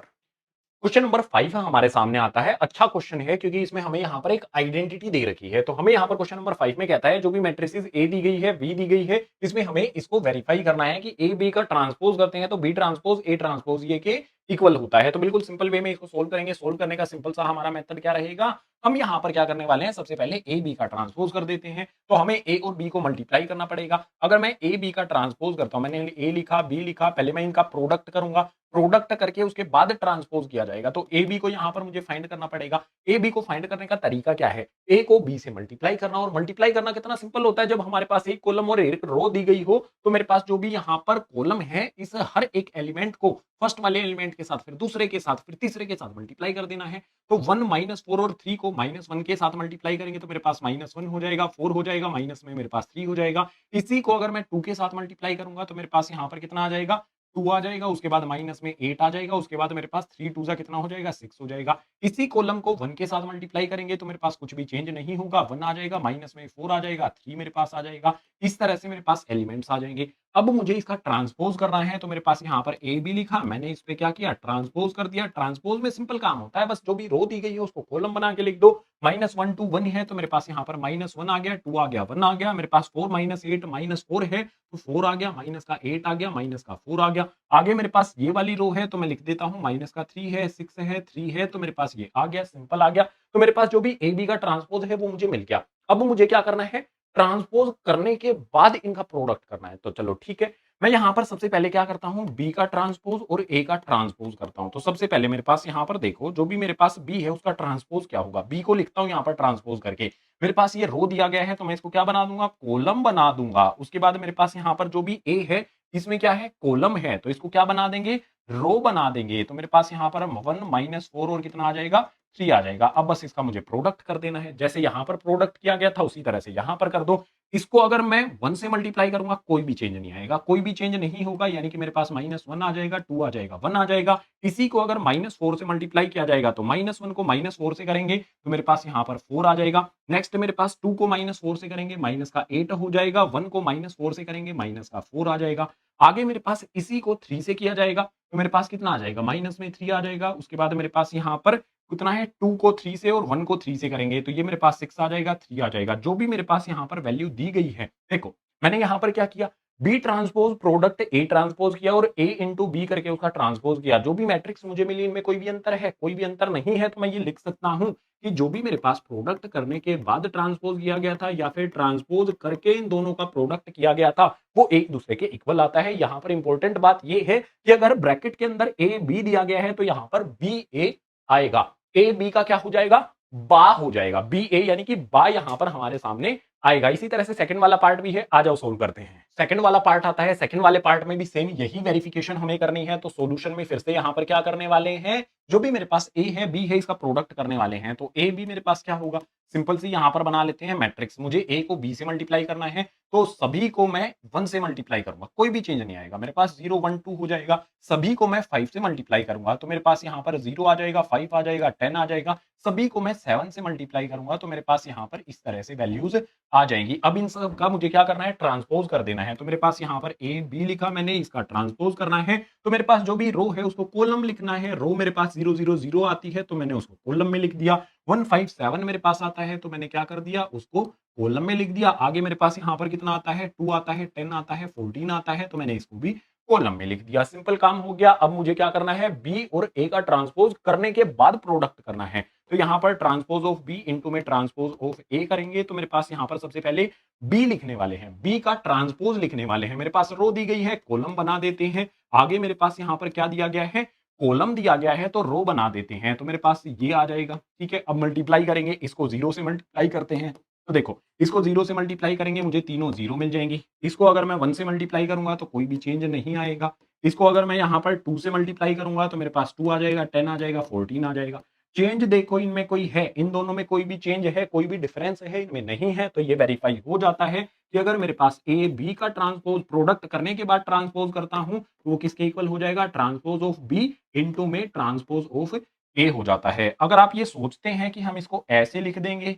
क्वेश्चन नंबर 5 हमारे सामने आता है, अच्छा क्वेश्चन है क्योंकि इसमें हमें यहाँ पर एक आइडेंटिटी दे रखी है। तो हमें यहाँ पर क्वेश्चन नंबर 5 में कहता है जो भी मैट्रिसेस ए दी गई है, बी दी गई है, इसमें हमें इसको वेरीफाई करना है कि ए बी का ट्रांसपोज करते हैं तो बी ट्रांसपोज ए ट्रांसपोज ये के इक्वल होता है। तो बिल्कुल सिंपल वे में इसको सोल्व करेंगे। सोल्व करने का सिंपल सा हमारा मेथड क्या रहेगा, हम यहाँ पर क्या करने वाले हैं, सबसे पहले ए बी का ट्रांसपोज कर देते हैं। तो हमें ए और बी को मल्टीप्लाई करना पड़ेगा। अगर मैं ए बी का ट्रांसपोज करता हूं, मैंने ए लिखा, बी लिखा, पहले मैं इनका प्रोडक्ट करूंगा, प्रोडक्ट करके उसके बाद ट्रांसपोज किया जाएगा। तो ए बी को यहां पर मुझे फाइंड करना पड़ेगा। ए बी को फाइंड करने का तरीका क्या है? ए को बी से मल्टीप्लाई करना, और मल्टीप्लाई करना कितना सिंपल होता है, जब हमारे पास एक कॉलम और एक रो दी गई हो तो मेरे पास जो भी यहां पर कॉलम है, इस हर एक एलिमेंट को फर्स्ट वाले एलिमेंट के साथ, फिर दूसरे के साथ, फिर तीसरे के साथ मल्टीप्लाई कर देना है। तो 1 -4 और 3 को -1 के साथ मल्टीप्लाई करेंगे तो मेरे पास -1 हो जाएगा, 4 हो जाएगा, माइनस में मेरे पास 3 हो जाएगा। इसी को अगर मैं 2 के साथ मल्टीप्लाई करूंगा तो मेरे पास यहाँ पर कितना आ जाएगा, 2 आ जाएगा, उसके बाद माइनस में 8 आ जाएगा, उसके बाद मेरे पास 3 2 कितना हो जाएगा, 6 हो जाएगा। इसी कॉलम को 1 के साथ मल्टीप्लाई करेंगे तो मेरे पास कुछ भी चेंज नहीं होगा, 1 आ जाएगा, माइनस में 4 आ जाएगा, 3 मेरे पास आ जाएगा। इस तरह से मेरे पास एलिमेंट्स आ जाएंगे। अब मुझे इसका ट्रांसपोज करना है, तो मेरे पास यहाँ पर ए बी लिखा, मैंने इस पे क्या किया, ट्रांसपोज कर दिया। ट्रांसपोज में सिंपल काम होता है, बस जो भी रो दी गई है उसको कॉलम बना के लिख दो। -1 2 1 है तो मेरे पास यहाँ पर -1 आ गया, 2 आ गया, 1 आ गया, मेरे पास 4 -8 -4 है तो 4 आ गया, माइनस का 8 आ गया, माइनस का 4 आ गया। आगे मेरे पास ये वाली रो है तो मैं लिख देता हूँ, माइनस का 3 है, 6 है, 3 है, तो मेरे पास ये आ गया, सिंपल आ गया। तो मेरे पास जो भी ए बी का ट्रांसपोज है वो मुझे मिल गया। अब मुझे क्या करना है, ट्रांसपोज करने के बाद इनका प्रोडक्ट करना है। तो चलो ठीक है, मैं यहां पर सबसे पहले क्या करता हूं, बी का ट्रांसपोज और ए का ट्रांसपोज करता हूं। तो सबसे पहले मेरे पास यहां पर देखो, जो भी मेरे पास बी है उसका ट्रांसपोज क्या होगा, बी को लिखता हूं यहां पर ट्रांसपोज करके। मेरे पास ये रो दिया गया है तो मैं इसको क्या बना दूंगा, कॉलम बना दूंगा। उसके बाद मेरे पास यहां पर जो भी ए है इसमें क्या है, कॉलम है, तो इसको क्या बना देंगे, रो बना देंगे। तो मेरे पास यहां पर 1 -4 और कितना आ जाएगा, 3 आ जाएगा। अब बस इसका मुझे प्रोडक्ट कर देना है, जैसे यहां पर प्रोडक्ट किया गया था उसी तरह से यहां पर कर दो। इसको अगर मैं 1 से मल्टीप्लाई करूंगा कोई भी चेंज नहीं आएगा, कोई भी चेंज नहीं होगा, यानी कि मेरे पास -1 आ जाएगा, 2 आ जाएगा, 1 आ जाएगा। इसी को अगर -4 से मल्टीप्लाई किया जाएगा तो -1 को -4 से करेंगे तो मेरे पास यहाँ पर 4 आ जाएगा। नेक्स्ट मेरे पास 2 को -4 से करेंगे, माइनस का 8 हो जाएगा, 1 को -4 से करेंगे, माइनस का 4 आ जाएगा। आगे मेरे पास इसी को 3 से किया जाएगा तो मेरे पास कितना आ जाएगा, माइनस में 3 आ जाएगा। उसके बाद मेरे पास यहाँ पर कितना है, 2 को 3 से और 1 को 3 से करेंगे तो ये मेरे पास 6 आ जाएगा, 3 आ जाएगा। जो भी मेरे पास यहाँ पर वैल्यू दी गई है, देखो मैंने यहाँ पर क्या किया, B transpose product A transpose किया और ए इंटू बी करके उसका ट्रांसपोज किया। जो भी मैट्रिक्स मुझे मिली इनमें कोई भी अंतर है, कोई भी अंतर नहीं है, तो मैं ये लिख सकता हूँ कि जो भी मेरे पास प्रोडक्ट करने के बाद ट्रांसपोज किया गया था या फिर ट्रांसपोज करके इन दोनों का प्रोडक्ट किया गया था वो एक दूसरे के इक्वल आता है। यहाँ पर इंपॉर्टेंट बात ये है कि अगर ब्रैकेट के अंदर ए बी दिया गया है तो यहाँ पर बी ए आएगा, ए बी का क्या हो जाएगा, बा हो जाएगा, बी ए यानी कि बा यहां पर हमारे सामने आएगा। इसी तरह से सेकंड वाला पार्ट भी है, आ जाओ सोल्व करते हैं। सेकंड वाला पार्ट आता है, सेकंड वाले पार्ट में भी सेम यही वेरिफिकेशन हमें करनी है। तो सॉल्यूशन में फिर से यहां पर क्या करने वाले हैं, जो भी मेरे पास ए है बी है इसका प्रोडक्ट करने वाले हैं। तो ए बी मेरे पास क्या होगा, सिंपल सी यहां पर बना लेते हैं मैट्रिक्स। मुझे ए को बी से मल्टीप्लाई करना है तो सभी को मैं 1 से मल्टीप्लाई करूंगा, कोई भी चेंज नहीं आएगा। मेरे पास 0 1 2 हो जाएगा। सभी को मैं 5 से मल्टीप्लाई करूंगा तो मेरे पास यहाँ पर 0 आ जाएगा, 5 आ जाएगा, 10 आ जाएगा। सभी को मैं 7 से मल्टीप्लाई करूंगा तो मेरे पास यहाँ पर इस तरह से वैल्यूज आ जाएंगी। अब इन सब का मुझे क्या करना है, ट्रांसपोज कर देना है। तो मेरे पास यहाँ पर ए बी लिखा मैंने, इसका ट्रांसपोज करना है तो मेरे पास जो भी रो है उसको कॉलम लिखना है। रो मेरे पास 0 0 0 आती है तो मैंने उसको कॉलम में लिख दिया। 1 5 7 मेरे पास आता है तो मैंने क्या कर दिया, उसको कॉलम में लिख दिया। आगे मेरे पास यहाँ पर कितना आता है, 2 आता है, 10 आता है, 14 आता है, तो मैंने इसको भी कॉलम में लिख दिया। सिंपल काम हो गया। अब मुझे क्या करना है, बी और ए का ट्रांसपोज करने के बाद प्रोडक्ट करना है। तो यहाँ पर ट्रांसपोज ऑफ बी इंटू में ट्रांसपोज ऑफ ए करेंगे तो मेरे पास यहाँ पर सबसे पहले बी लिखने वाले हैं, बी का ट्रांसपोज लिखने वाले हैं। मेरे पास रो दी गई है, कॉलम बना देते हैं। आगे मेरे पास यहाँ पर क्या दिया गया है, कॉलम दिया गया है तो रो बना देते हैं। तो मेरे पास ये आ जाएगा, ठीक है। अब मल्टीप्लाई करेंगे, इसको 0 से मल्टीप्लाई करते हैं तो देखो इसको 0 से मल्टीप्लाई करेंगे, मुझे तीनों 0 मिल जाएंगी। इसको अगर मैं 1 से मल्टीप्लाई करूंगा तो कोई भी चेंज नहीं आएगा। इसको अगर मैं यहाँ पर 2 से मल्टीप्लाई करूंगा तो मेरे पास 2 आ जाएगा, 10 आ जाएगा, 14 आ जाएगा। चेंज देखो इनमें कोई है, इन दोनों में कोई भी चेंज है, कोई भी डिफरेंस है इनमें नहीं है, तो ये वेरीफाई हो जाता है कि अगर मेरे पास ए बी का ट्रांसपोज प्रोडक्ट करने के बाद ट्रांसपोज करता हूं तो वो किसके इक्वल हो जाएगा, ट्रांसपोज ऑफ बी इंटू में ट्रांसपोज ऑफ ए हो जाता है। अगर आप ये सोचते हैं कि हम इसको ऐसे लिख देंगे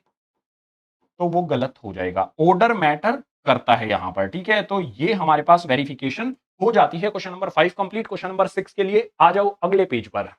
तो वो गलत हो जाएगा, ऑर्डर मैटर करता है यहां पर, ठीक है। तो ये हमारे पास वेरिफिकेशन हो जाती है। Question number 5 complete. Question number 6 के लिए आ जाओ अगले पेज पर।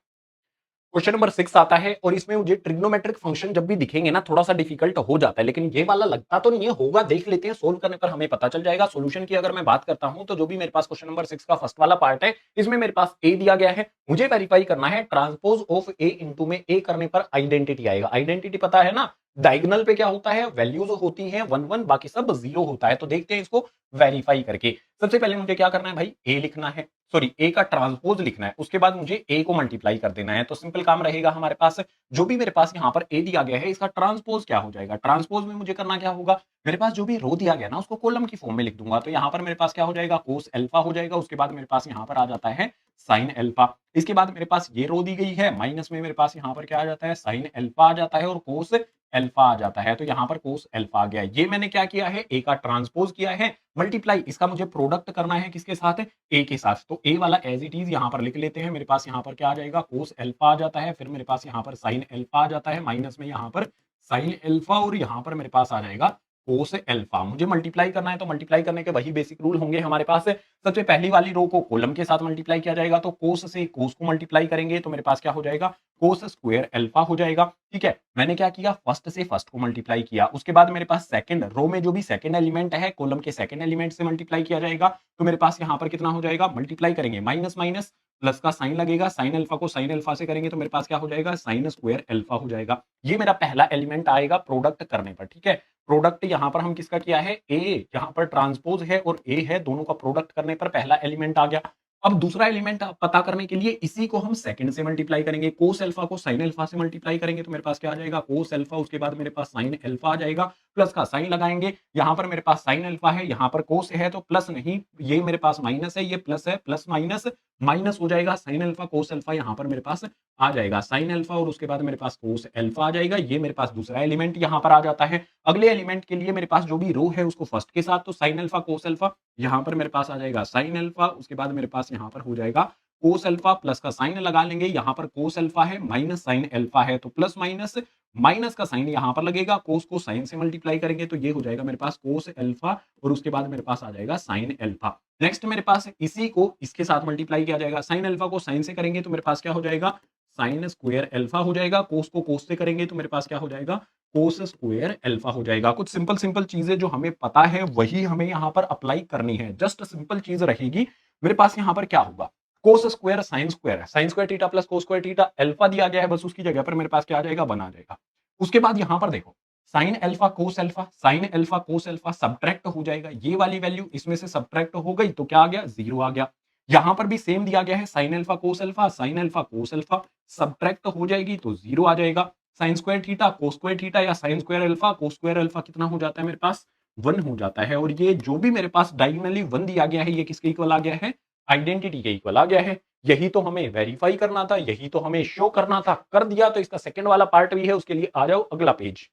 क्वेश्चन नंबर 6 आता है और इसमें मुझे ट्रिग्नोमेट्रिक फंक्शन जब भी दिखेंगे ना थोड़ा सा डिफिकल्ट हो जाता है, लेकिन ये वाला लगता तो नहीं है, होगा, देख लेते हैं, सोल्व करने पर हमें पता चल जाएगा। सॉल्यूशन की अगर मैं बात करता हूं तो जो भी मेरे पास क्वेश्चन नंबर 6 का फर्स्ट वाला पार्ट है इसमें मेरे पास ए दिया गया है, मुझे वेरीफाई करना है ट्रांसपोज ऑफ ए इंटू में ए करने पर आइडेंटिटी आएगा। आइडेंटिटी पता है ना, डायगोनल पे क्या होता है, वैल्यूज होती हैं 1 1, बाकी सब 0 होता है। तो देखते हैं इसको वेरीफाई करके। सबसे पहले मुझे क्या करना है भाई, ए लिखना है, सॉरी ए का ट्रांसपोज लिखना है, उसके बाद मुझे ए को मल्टीप्लाई कर देना है। तो सिंपल काम रहेगा हमारे पास, जो भी मेरे पास यहाँ पर ए दिया गया है इसका ट्रांसपोज क्या हो जाएगा। ट्रांसपोज में मुझे करना क्या होगा, मेरे पास जो भी रो दिया गया ना उसको कॉलम की फॉर्म में लिख दूंगा। तो यहाँ पर मेरे पास क्या हो जाएगा, कोस अल्फा हो जाएगा, उसके बाद मेरे पास यहाँ पर आ जाता है साइन अल्फा। इसके बाद मेरे पास ये रो दी गई है, माइनस में मेरे पास यहाँ पर क्या आ जाता है, साइन अल्फा आ जाता है और कोस अल्फा आ जाता है। तो यहाँ पर कोस अल्फा आ गया। ये मैंने क्या किया है, ए का ट्रांसपोज किया है, मल्टीप्लाई इसका मुझे प्रोडक्ट करना है किसके साथ, ए के साथ। तो ए वाला एज इट इज यहाँ पर लिख लेते हैं। मेरे पास यहाँ पर क्या आ जाएगा, कोस अल्फा आ जाता है, फिर मेरे पास यहाँ पर साइन अल्फा आ जाता है, माइनस में यहाँ पर साइन अल्फा और यहाँ पर मेरे पास आ जाएगा कोस अल्फा। मुझे मल्टीप्लाई करना है तो मल्टीप्लाई करने के वही बेसिक रूल होंगे हमारे पास। सबसे पहली वाली रो को कॉलम के साथ मल्टीप्लाई किया जाएगा, तो कोस से कोस को मल्टीप्लाई करेंगे तो मेरे पास क्या हो जाएगा, कोस स्क्वायर अल्फा हो जाएगा। ठीक है, मैंने क्या किया, फर्स्ट से फर्स्ट को मल्टीप्लाई किया। उसके बाद मेरे पास सेकंड रो में जो भी सेकंड एलिमेंट है कॉलम के सेकंड एलिमेंट से मल्टीप्लाई किया जाएगा। तो मेरे पास यहाँ पर कितना हो जाएगा, मल्टीप्लाई करेंगे, माइनस माइनस प्लस का साइन लगेगा, साइन अल्फा को साइन अल्फा से करेंगे तो मेरे पास क्या हो जाएगा, साइन स्क्वायर अल्फा हो जाएगा। ये मेरा पहला एलिमेंट आएगा प्रोडक्ट करने पर। ठीक है, प्रोडक्ट यहाँ पर हम किसका किया है, ए, यहाँ पर ट्रांसपोज है और ए है, दोनों का प्रोडक्ट करने पर पहला एलिमेंट आ गया। अब दूसरा एलिमेंट पता करने के लिए इसी को हम सेकंड से मल्टीप्लाई करेंगे, कोस अल्फा को साइन अल्फा से मल्टीप्लाई करेंगे तो मेरे पास क्या आ जाएगा, कोस अल्फा, उसके बाद मेरे पास साइन अल्फा आ जाएगा, प्लस का साइन लगाएंगे। यहाँ पर मेरे पास साइन अल्फा है, यहाँ पर कोस है तो प्लस नहीं, ये मेरे पास माइनस है, ये प्लस है, प्लस माइनस माइनस हो जाएगा, साइन अल्फा कोस अल्फा यहाँ पर मेरे पास आ जाएगा, साइन अल्फा और उसके बाद मेरे पास कोस अल्फा आ जाएगा। ये मेरे पास दूसरा एलिमेंट यहाँ पर आ जाता है। अगले एलिमेंट के लिए मेरे पास जो भी रो है उसको फर्स्ट के साथ, तो साइन अल्फा कोस अल्फा, यहाँ पर मेरे पास आ जाएगा साइन अल्फा, उसके बाद मेरे पास यहाँ पर हो जाएगा कोस अल्फा, प्लस का साइन लगा लेंगे, यहाँ पर कोस अल्फा है माइनस साइन अल्फा है तो प्लस माइनस माइनस का साइन यहाँ पर लगेगा, कोस को साइन से मल्टीप्लाई करेंगे तो ये हो जाएगा मेरे पास कोस अल्फा और उसके बाद मेरे पास आ जाएगा साइन अल्फा। नेक्स्ट मेरे पास इसी को इसके साथ मल्टीप्लाई किया जाएगा, साइन अल्फा को साइन से करेंगे तो मेरे पास क्या हो जाएगा, साइन स्क्वायर अल्फा हो जाएगा, कोस को कोस से करेंगे तो मेरे पास क्या हो जाएगा, कोस स्क्वायर अल्फा हो जाएगा। कुछ सिंपल सिंपल चीजें जो हमें पता है वही हमें यहाँ पर अप्लाई करनी है, जस्ट सिंपल चीज रहेगी। मेरे पास यहाँ पर क्या होगा, कोस स्क्वायर साइन स्क्वायर है, sign square theta plus cos square theta, alpha दिया गया है, बस उसकी जगह पर मेरे पास क्या आ जाएगा, बना जाएगा। उसके बाद यहाँ पर देखो, sign alpha cos alpha, sine alpha cos alpha subtract हो जाएगा, ये वाली वैल्यू इसमें से सब्ट्रैक्ट हो गई तो क्या आ गया, जीरो आ गया। यहाँ पर भी सेम दिया गया है, sine alpha cos alpha, sine alpha cos alpha subtract हो जाएगी तो जीरो आ जाएगा। Sine square theta cos square theta या sine square alpha cos square alpha कितना हो जाता है, मेरे पास 1 हो जाता है। और ये जो भी मेरे पास डायगोनली 1 दिया गया है ये किसके इक्वल आ गया है, आइडेंटिटी के इक्वल आ गया है। यही तो हमें वेरीफाई करना था, यही तो हमें शो करना था, कर दिया। तो इसका सेकंड वाला पार्ट भी है, उसके लिए आ जाओ अगला पेज।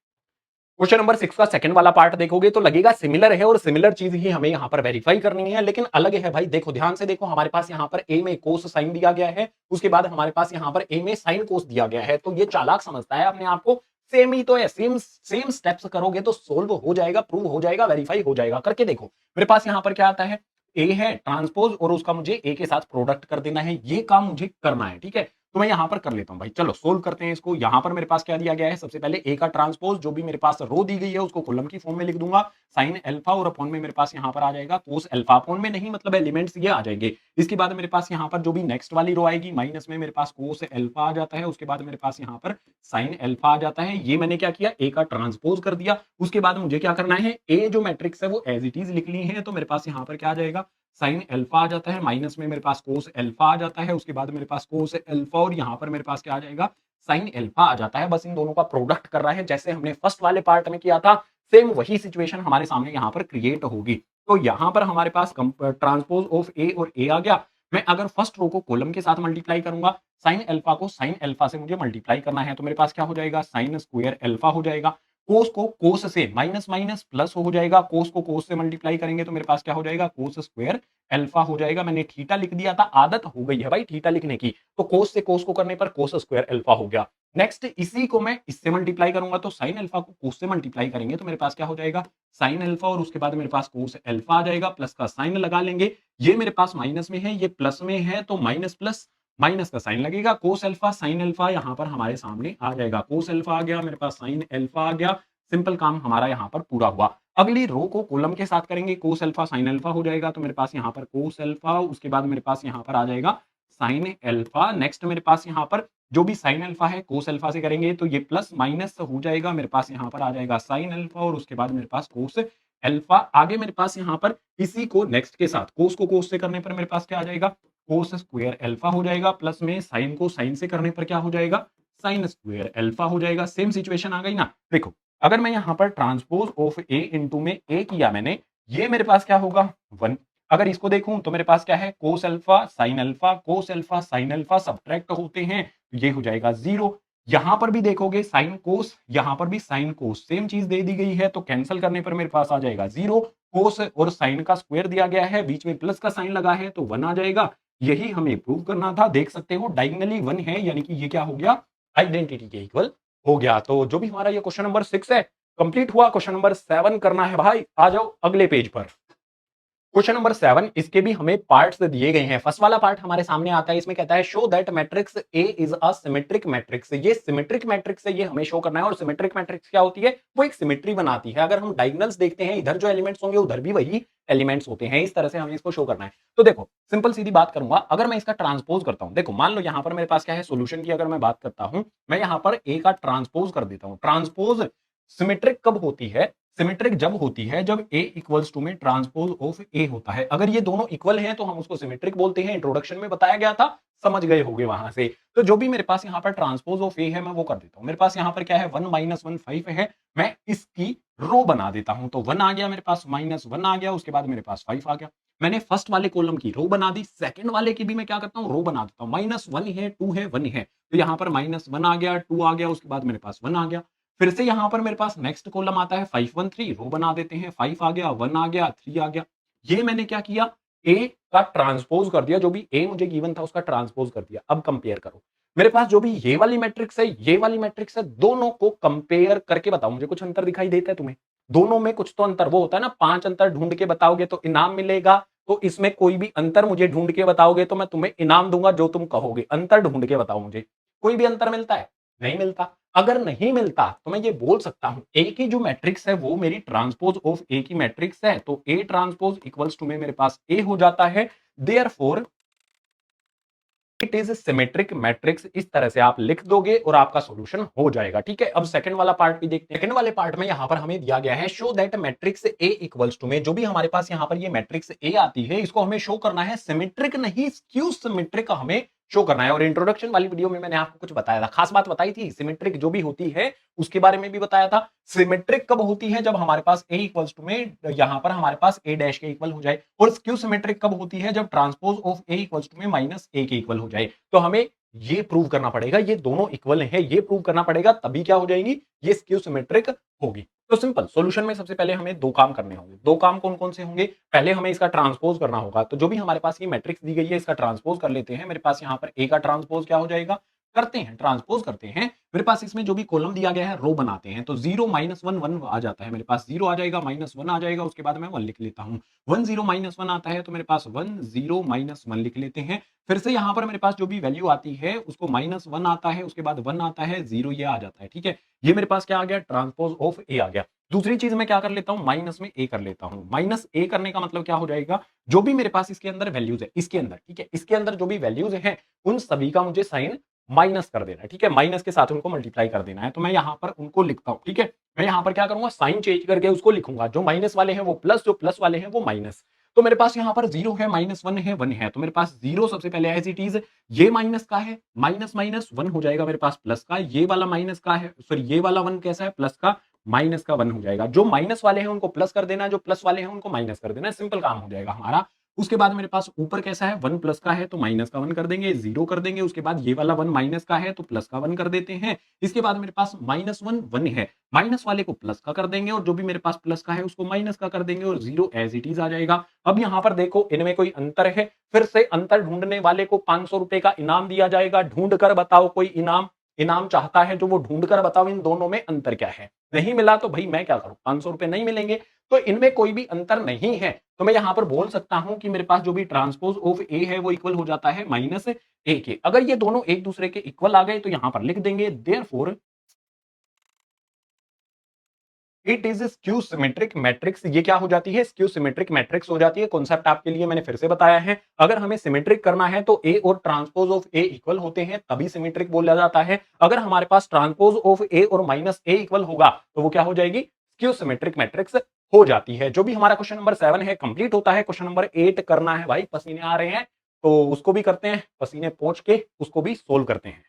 क्वेश्चन नंबर 6 का सेकंड वाला पार्ट देखोगे तो लगेगा सिमिलर है और सिमिलर चीज ही हमें यहाँ पर वेरीफाई करनी है, लेकिन अलग है भाई। देखो ध्यान से देखो, हमारे पास यहाँ पर ए में कोस साइन दिया गया है, उसके बाद हमारे पास यहाँ पर ए में साइन कोस दिया गया है। तो ये चालाक समझता है अपने आप को, सेम ही तो है, सेम सेम स्टेप्स करोगे तो सोल्व हो जाएगा, प्रूव हो जाएगा, वेरीफाई हो जाएगा। करके देखो, मेरे पास यहाँ पर क्या आता है, ए है ट्रांसपोज और उसका मुझे ए के साथ प्रोडक्ट कर देना है, ये काम मुझे करना है। ठीक है, तो मैं यहां पर कर लेता हूं भाई, चलो सोल्व करते हैं इसको। यहां पर मेरे पास क्या दिया गया है, सबसे पहले ए का ट्रांसपोज, जो भी मेरे पास रो दी गई है उसको कॉलम की फॉर्म में लिख दूंगा, साइन अल्फा और अपॉन में मेरे पास यहां पर आ जाएगा कोस अल्फा, अपॉन में नहीं मतलब एलिमेंट्स ये आ जाएंगे। इसके बाद मेरे पास यहां पर जो भी नेक्स्ट वाली रो आएगी, माइनस में मेरे पास कोस अल्फा आ जाता है, उसके बाद मेरे पास यहां पर साइन अल्फा आ जाता है। ये मैंने क्या किया, ए का ट्रांसपोज कर दिया। उसके बाद मुझे क्या करना है, ए जो मैट्रिक्स है वो एज इट इज लिख ली है, तो मेरे पास यहां पर क्या आ जाएगा, साइन अल्फा आ जाता है, माइनस में मेरे पास कोस अल्फा आ जाता है, उसके बाद मेरे पास कोस अल्फा और यहाँ पर मेरे पास क्या आ जाएगा, साइन अल्फा आ जाता है। बस इन दोनों का प्रोडक्ट कर रहा है, जैसे हमने फर्स्ट वाले पार्ट में किया था, सेम वही सिचुएशन हमारे सामने यहाँ पर क्रिएट होगी। तो यहाँ पर हमारे पास ट्रांसपोज ऑफ ए और ए आ गया। मैं अगर फर्स्ट रो को कॉलम के साथ मल्टीप्लाई करूंगा, साइन अल्फा को साइन अल्फा से मुझे मल्टीप्लाई करना है, तो मेरे पास क्या हो जाएगा, साइन स्क्वायर अल्फा हो जाएगा। कोस को कोस से माइनस माइनस प्लस हो जाएगा, कोस को कोस से मल्टीप्लाई करेंगे तो मेरे पास क्या हो जाएगा, कोस स्क्वायर अल्फा हो जाएगा। मैंने थीटा लिख दिया था, आदत हो गई है भाई थीटा लिखने की, तो कोस से कोस को करने पर कोस स्क्वायर अल्फा हो गया। नेक्स्ट इसी को मैं इससे मल्टीप्लाई करूंगा, तो साइन अल्फा को कोस से मल्टीप्लाई करेंगे तो मेरे पास क्या हो जाएगा, साइन अल्फा और उसके बाद मेरे पास कोस अल्फा आ जाएगा, प्लस का साइन लगा लेंगे। ये मेरे पास माइनस में है, ये प्लस में है, तो माइनस प्लस माइनस का साइन लगेगा, कोस अल्फा साइन अल्फा यहाँ पर हमारे सामने आ जाएगा, कोस अल्फा आ गया, मेरे पास साइन अल्फा आ गया। सिंपल काम हमारा यहाँ पर पूरा हुआ। अगली रो को कॉलम के साथ करेंगे, कोस अल्फा साइन अल्फा हो जाएगा, तो मेरे पास यहाँ पर कोस अल्फा, उसके बाद मेरे पास यहाँ पर आ जाएगा साइन अल्फा। नेक्स्ट मेरे पास यहाँ पर जो भी साइन अल्फा है कोस अल्फा से करेंगे तो ये प्लस माइनस हो जाएगा, मेरे पास यहाँ पर आ जाएगा साइन अल्फा और उसके बाद मेरे पास कोस अल्फा। आगे मेरे पास यहाँ पर इसी को नेक्स्ट के साथ कोस को कोस से करने पर मेरे पास क्या आ जाएगा, कोस स्क्वायर अल्फा हो जाएगा, प्लस में साइन को साइन से करने पर क्या हो जाएगा, साइन स्क्वायर अल्फा हो जाएगा। सेम सिचुएशन आ गई ना। देखो अगर मैं यहाँ पर ट्रांसपोज ऑफ ए इंटू में ए किया मैंने, ये मेरे पास क्या होगा 1। अगर इसको देखूं तो मेरे पास क्या है, कोस alpha sine alpha, cos alpha sine alpha subtract होते हैं तो ये हो जाएगा 0। यहां पर भी देखोगे साइन कोस, यहां पर भी साइन कोस, सेम चीज दे दी गई है तो कैंसिल करने पर मेरे पास आ जाएगा 0। कोस और साइन का स्क्वायर दिया गया है, बीच में प्लस का साइन लगा है तो 1 आ जाएगा। यही हमें प्रूव करना था। देख सकते हो डायगोनली 1 है, यानी कि ये क्या हो गया, आइडेंटिटी के इक्वल हो गया। तो जो भी हमारा ये क्वेश्चन नंबर 6 है कंप्लीट हुआ। क्वेश्चन नंबर 7 करना है भाई, आ जाओ अगले पेज पर। क्वेश्चन नंबर 7, इसके भी हमें पार्ट्स दिए गए हैं। फर्स्ट वाला पार्ट हमारे सामने आता है, इसमें कहता है show that matrix A is a symmetric matrix. ये सिमेट्रिक मैट्रिक्स है, ये हमें शो करना है। और सिमेट्रिक मैट्रिक्स क्या होती है, वो एक सिमेट्री बनाती है। अगर हम डायगोनल्स देखते हैं, इधर जो एलिमेंट्स होंगे उधर भी वही एलिमेंट्स होते हैं। इस तरह से हमें इसको शो करना है। तो देखो सिंपल सीधी बात करूंगा, अगर मैं इसका ट्रांसपोज करता हूं, देखो मान लो यहां पर मेरे पास क्या है, सोल्यूशन की अगर मैं बात करता हूं, मैं यहां पर ए का ट्रांसपोज कर देता हूं। ट्रांसपोज सिमेट्रिक कब होती है, सिमेट्रिक जब होती है जब A इक्वल्स टू में ट्रांसपोज ऑफ A होता है। अगर ये दोनों इक्वल हैं तो हम उसको सिमेट्रिक बोलते हैं। इंट्रोडक्शन में बताया गया था, समझ गए होंगे वहां से। तो जो भी मेरे पास यहाँ पर ट्रांसपोज ऑफ A है मैं वो कर देता हूँ। मेरे पास यहाँ पर क्या है 1 - 1 5 है, मैं इसकी रो बना देता हूं। तो 1 आ गया मेरे पास, -1 आ गया, उसके बाद मेरे पास 5 आ गया। मैंने फर्स्ट वाले कॉलम की रो बना दी, सेकंड वाले की भी मैं क्या करता हूँ, रो बना देता हूँ। -1 है, 2 है, 1 है, तो यहाँ पर -1 आ गया, 2 आ गया, उसके बाद मेरे पास 1 आ गया। फिर से यहां पर मेरे पास नेक्स्ट कॉलम आता है 5 1 3, रो बना देते हैं। 5 आ गया, 1 आ गया, 3 आ गया। ये मैंने क्या किया, ए का ट्रांसपोज कर दिया। जो भी ए मुझे गिवन था उसका ट्रांसपोज कर दिया। अब कंपेयर करो, मेरे पास जो भी ये वाली मैट्रिक्स है, ये वाली मैट्रिक्स है, दोनों को कंपेयर करके बताओ मुझे कुछ अंतर दिखाई देता है तुम्हें, दोनों में कुछ तो अंतर वो होता है ना। 5 अंतर ढूंढ के बताओगे तो इनाम मिलेगा, तो इसमें कोई भी अंतर मुझे ढूंढ के बताओगे तो मैं तुम्हें इनाम दूंगा जो तुम कहोगे। अंतर ढूंढ के बताओ मुझे, कोई भी अंतर मिलता है, नहीं मिलता। अगर नहीं मिलता तो मैं ये बोल सकता हूं ए की जो मैट्रिक्स है वो मेरी ट्रांसपोज ऑफ ए की मैट्रिक्स है, तो ए ट्रांसपोज इक्वल्स टू में मेरे पास ए हो जाता है। Therefore it is symmetric matrix. इस तरह से आप लिख दोगे और आपका सॉल्यूशन हो जाएगा। ठीक है, अब सेकंड वाला पार्ट भी देखते हैं। सेकंड वाले पार्ट में यहां पर हमें दिया गया है show that matrix A equals to में, जो भी हमारे पास यहां पर ये मैट्रिक्स ए आती है इसको हमें शो करना है सिमेट्रिक नहीं स्क्यू सिमेट्रिक हमें शो करना है। और इंट्रोडक्शन वाली वीडियो में मैंने आपको कुछ बताया था, खास बात बताई थी, सिमेट्रिक जो भी होती है उसके बारे में भी बताया था। सिमेट्रिक कब होती है, जब हमारे पास ए इक्वल्स टू में यहां पर हमारे पास ए डैश के इक्वल हो जाए। और स्क्यू सिमेट्रिक कब होती है, जब transpose of A equals to में माइनस ए के इक्वल हो जाए। तो हमें ये प्रूव करना पड़ेगा, ये दोनों इक्वल हैं, ये प्रूव करना पड़ेगा, तभी क्या हो जाएगी, ये स्क्यू सिमेट्रिक होगी। तो सिंपल सॉल्यूशन में सबसे पहले हमें दो काम करने होंगे। दो काम कौन कौन से होंगे, पहले हमें इसका ट्रांसपोज करना होगा। तो जो भी हमारे पास ये मैट्रिक्स दी गई है इसका ट्रांसपोज कर लेते हैं। मेरे पास यहाँ पर ए का ट्रांसपोज क्या हो जाएगा, करते हैं, ट्रांसपोज करते हैं। मेरे पास इसमें जो भी कॉलम दिया गया है रो बनाते हैं। तो 0 -1 1 आ जाता है, मेरे पास 0 आ जाएगा, -1 आ जाएगा, उसके बाद मैं 1 लिख लेता हूँ। 1 0 -1 आता है तो मेरे पास 1 0 -1 लिख लेते हैं। फिर से यहाँ पर मेरे पास जो भी वैल्यू आती है उसको -1 आता है, उसके बाद 1 आता है, 0 ये आ जाता है। ठीक है, ये मेरे पास क्या आ गया, ट्रांसपोज ऑफ ए आ गया। दूसरी चीज मैं क्या कर लेता हूं, माइनस में ए कर लेता हूं। माइनस ए करने का मतलब क्या हो जाएगा, जो भी मेरे पास इसके अंदर वैल्यूज है, इसके अंदर, ठीक है, इसके अंदर जो भी वैल्यूज हैं उन सभी का मुझे साइन माइनस कर देना है। ठीक है, माइनस के साथ उनको मल्टीप्लाई कर देना है। तो मैं यहां पर उनको लिखता हूं। ठीक है, मैं यहां पर क्या करूंगा, साइन चेंज करके उसको लिखूंगा। जो माइनस वाले हैं वो प्लस, जो प्लस वाले हैं वो माइनस। तो मेरे पास यहाँ पर 0 है, -1 है, 1 है, तो मेरे पास 0 सबसे पहले एज इट इज, ये माइनस का है, माइनस माइनस 1 हो जाएगा मेरे पास प्लस का। ये वाला माइनस का है, सॉरी ये वाला 1 कैसा है, प्लस का, माइनस का 1 हो जाएगा। जो माइनस वाले हैं उनको प्लस कर देना, जो प्लस वाले हैं उनको माइनस कर देना, सिंपल काम हो जाएगा हमारा। उसके बाद मेरे पास ऊपर कैसा है, 1 प्लस का है तो माइनस का 1 कर देंगे, 0 कर देंगे। उसके बाद ये वाला 1 माइनस का है तो प्लस का 1 कर देते हैं। इसके बाद मेरे पास -1 1 है, माइनस वाले को प्लस का कर देंगे और जो भी मेरे पास प्लस का है उसको माइनस का कर देंगे और 0 एज इट इज आ जाएगा। अब यहाँ पर देखो इनमें कोई अंतर है, फिर से अंतर ढूंढने वाले को 500 रुपए का इनाम दिया जाएगा। ढूंढ कर बताओ कोई इनाम, इनाम चाहता है जो वो ढूंढ कर बताओ इन दोनों में अंतर क्या है। नहीं मिला तो भाई मैं क्या करूं, 500 रुपए नहीं मिलेंगे। तो इनमें कोई भी अंतर नहीं है, तो मैं यहां पर बोल सकता हूं कि मेरे पास जो भी ट्रांसपोज ऑफ ए है वो इक्वल हो जाता है माइनस ए के। अगर ये दोनों एक दूसरे के इक्वल आ गए तो यहां पर लिख देंगे therefore it is skew symmetric matrix. ये क्या हो जाती है? स्क्यू सिमेट्रिक मैट्रिक्स हो जाती है। कॉन्सेप्ट आपके लिए मैंने फिर से बताया है, अगर हमें सिमेट्रिक करना है तो ए और ट्रांसपोज ऑफ ए इक्वल होते हैं तभी सिमेट्रिक बोला जाता है। अगर हमारे पास ट्रांसपोज ऑफ ए और माइनस ए इक्वल होगा तो वो क्या हो जाएगी? स्क्यू सिमेट्रिक मैट्रिक्स हो जाती है। जो भी हमारा क्वेश्चन नंबर 7 है कंप्लीट होता है। क्वेश्चन नंबर 8 करना है भाई, पसीने आ रहे हैं तो उसको भी करते हैं, पसीने पोंछ के उसको भी सोल्व करते हैं।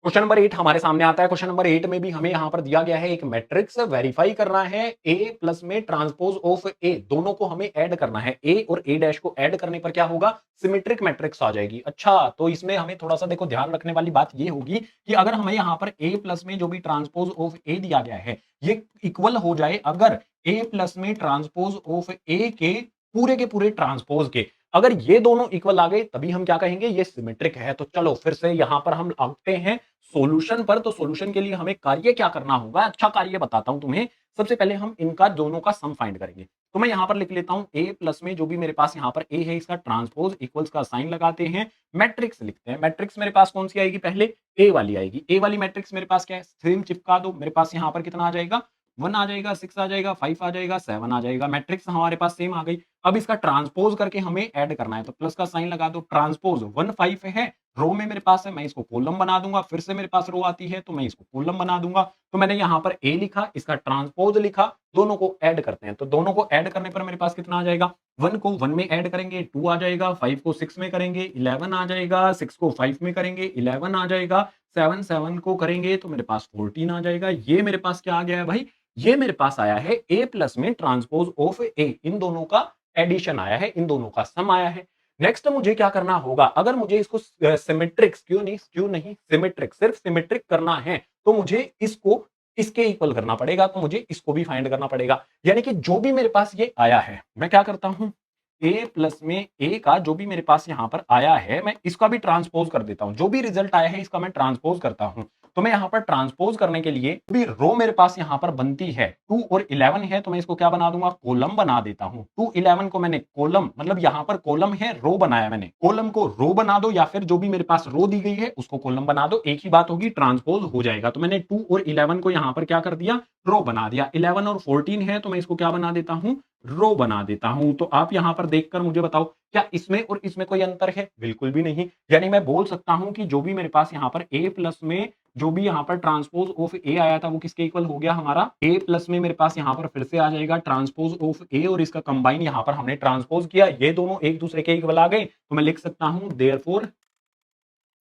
क्वेश्चन नंबर 8 हमारे सामने आता है। क्वेश्चन नंबर 8 में भी हमें यहां पर दिया गया है एक मैट्रिक्स वेरीफाई करना है। ए प्लस में ट्रांसपोज ऑफ ए, दोनों को हमें ऐड करना है। ए और ए डैश को ऐड करने पर क्या होगा? सिमेट्रिक मैट्रिक्स आ जाएगी। अच्छा, तो इसमें हमें थोड़ा सा देखो ध्यान रखने वाली बात ये होगी कि अगर हमें यहां पर ए प्लस में जो भी ट्रांसपोज ऑफ ए दिया गया है ये इक्वल हो जाए, अगर ए प्लस में ट्रांसपोज ऑफ ए के पूरे ट्रांसपोज के, अगर ये दोनों इक्वल आ गए तभी हम क्या कहेंगे? ये सिमेट्रिक है। तो चलो फिर से यहां पर हम आते हैं सॉल्यूशन पर। तो सॉल्यूशन के लिए हमें कार्य क्या करना होगा? अच्छा कार्य बताता हूं तुम्हें। सबसे पहले हम इनका दोनों का सम फाइंड करेंगे। तो मैं यहां पर लिख लेता हूं ए प्लस में जो भी मेरे पास यहां पर ए है इसका ट्रांसपोज इक्वल्स का साइन लगाते हैं, मैट्रिक्स लिखते हैं। मैट्रिक्स मेरे पास कौन सी आएगी? पहले ए वाली आएगी। ए वाली मैट्रिक्स मेरे पास क्या है? सेम चिपका दो। मेरे पास यहां पर कितना आ जाएगा? 1 आ जाएगा, 6 आ जाएगा, 5 आ जाएगा, 7 आ जाएगा। मैट्रिक्स हमारे पास सेम आ गई। अब इसका ट्रांसपोज करके हमें ऐड करना है, तो प्लस का साइन लगा दो। ट्रांसपोज 1 5 है, रो में मेरे पास है, मैं इसको कॉलम बना दूंगा। फिर से मेरे पास रो आती है तो मैं इसको कॉलम बना दूंगा। तो मैंने यहां पर ए लिखा, इसका ट्रांसपोज लिखा, दोनों को ऐड करते हैं। तो दोनों को ऐड करने पर मेरे पास कितना आ जाएगा? 1 को 1 में ऐड करेंगे 2 आ जाएगा, 5 को 6 में करेंगे 11 आ जाएगा, 6 को 5 में करेंगे 11 आ जाएगा, 7 7 को करेंगे तो मेरे पास 14 आ जाएगा। ये मेरे पास क्या आ गया है भाई? ये मेरे पास आया है ए प्लस में ट्रांसपोज ऑफ ए। इन दोनों का एडिशन आया है, इन दोनों का सम आया है। नेक्स्ट मुझे क्या करना होगा? अगर मुझे इसको सिमेट्रिक, क्यों नहीं सिमेट्रिक, सिर्फ सिमेट्रिक करना है तो मुझे इसको इसके इक्वल करना पड़ेगा। तो मुझे इसको भी फाइंड करना पड़ेगा। यानी कि जो भी मेरे पास ये आया है, मैं क्या करता हूं? ए प्लस में ए का जो भी मेरे पास यहां पर आया है मैं इसका भी ट्रांसपोज कर देता हूं। जो भी रिजल्ट आया है इसका मैं ट्रांसपोज करता हूं। तो मैं यहां पर ट्रांसपोज करने के लिए भी रो मेरे पास यहां पर बनती है 2 और 11 है, तो मैं इसको क्या बना दूंगा? कॉलम बना देता हूं। 2 11 को मैंने कॉलम, मतलब यहां पर कॉलम है, रो बनाया मैंने, कॉलम को रो बना दो या फिर जो भी मेरे पास रो दी गई है उसको कॉलम बना दो, एक ही बात होगी, ट्रांसपोज हो जाएगा। तो मैंने 2 और 11 को यहां पर क्या कर दिया? रो बना दिया। 11 और 14 है तो मैं इसको क्या बना देता हूं? रो बना देता हूं। तो आप यहां पर देखकर मुझे बताओ क्या इसमें और इसमें कोई अंतर है? बिल्कुल भी नहीं। यानी मैं बोल सकता हूं कि जो भी मेरे पास यहां पर ए प्लस में जो भी यहां पर ट्रांसपोज ऑफ ए आया था वो किसके इक्वल हो गया? हमारा ए प्लस में मेरे पास यहां पर फिर से आ जाएगा ट्रांसपोज ऑफ ए और इसका कंबाइन यहां पर हमने ट्रांसपोज किया, ये दोनों एक दूसरे के इक्वल आ गए। तो मैं लिख सकता हूं देयरफॉर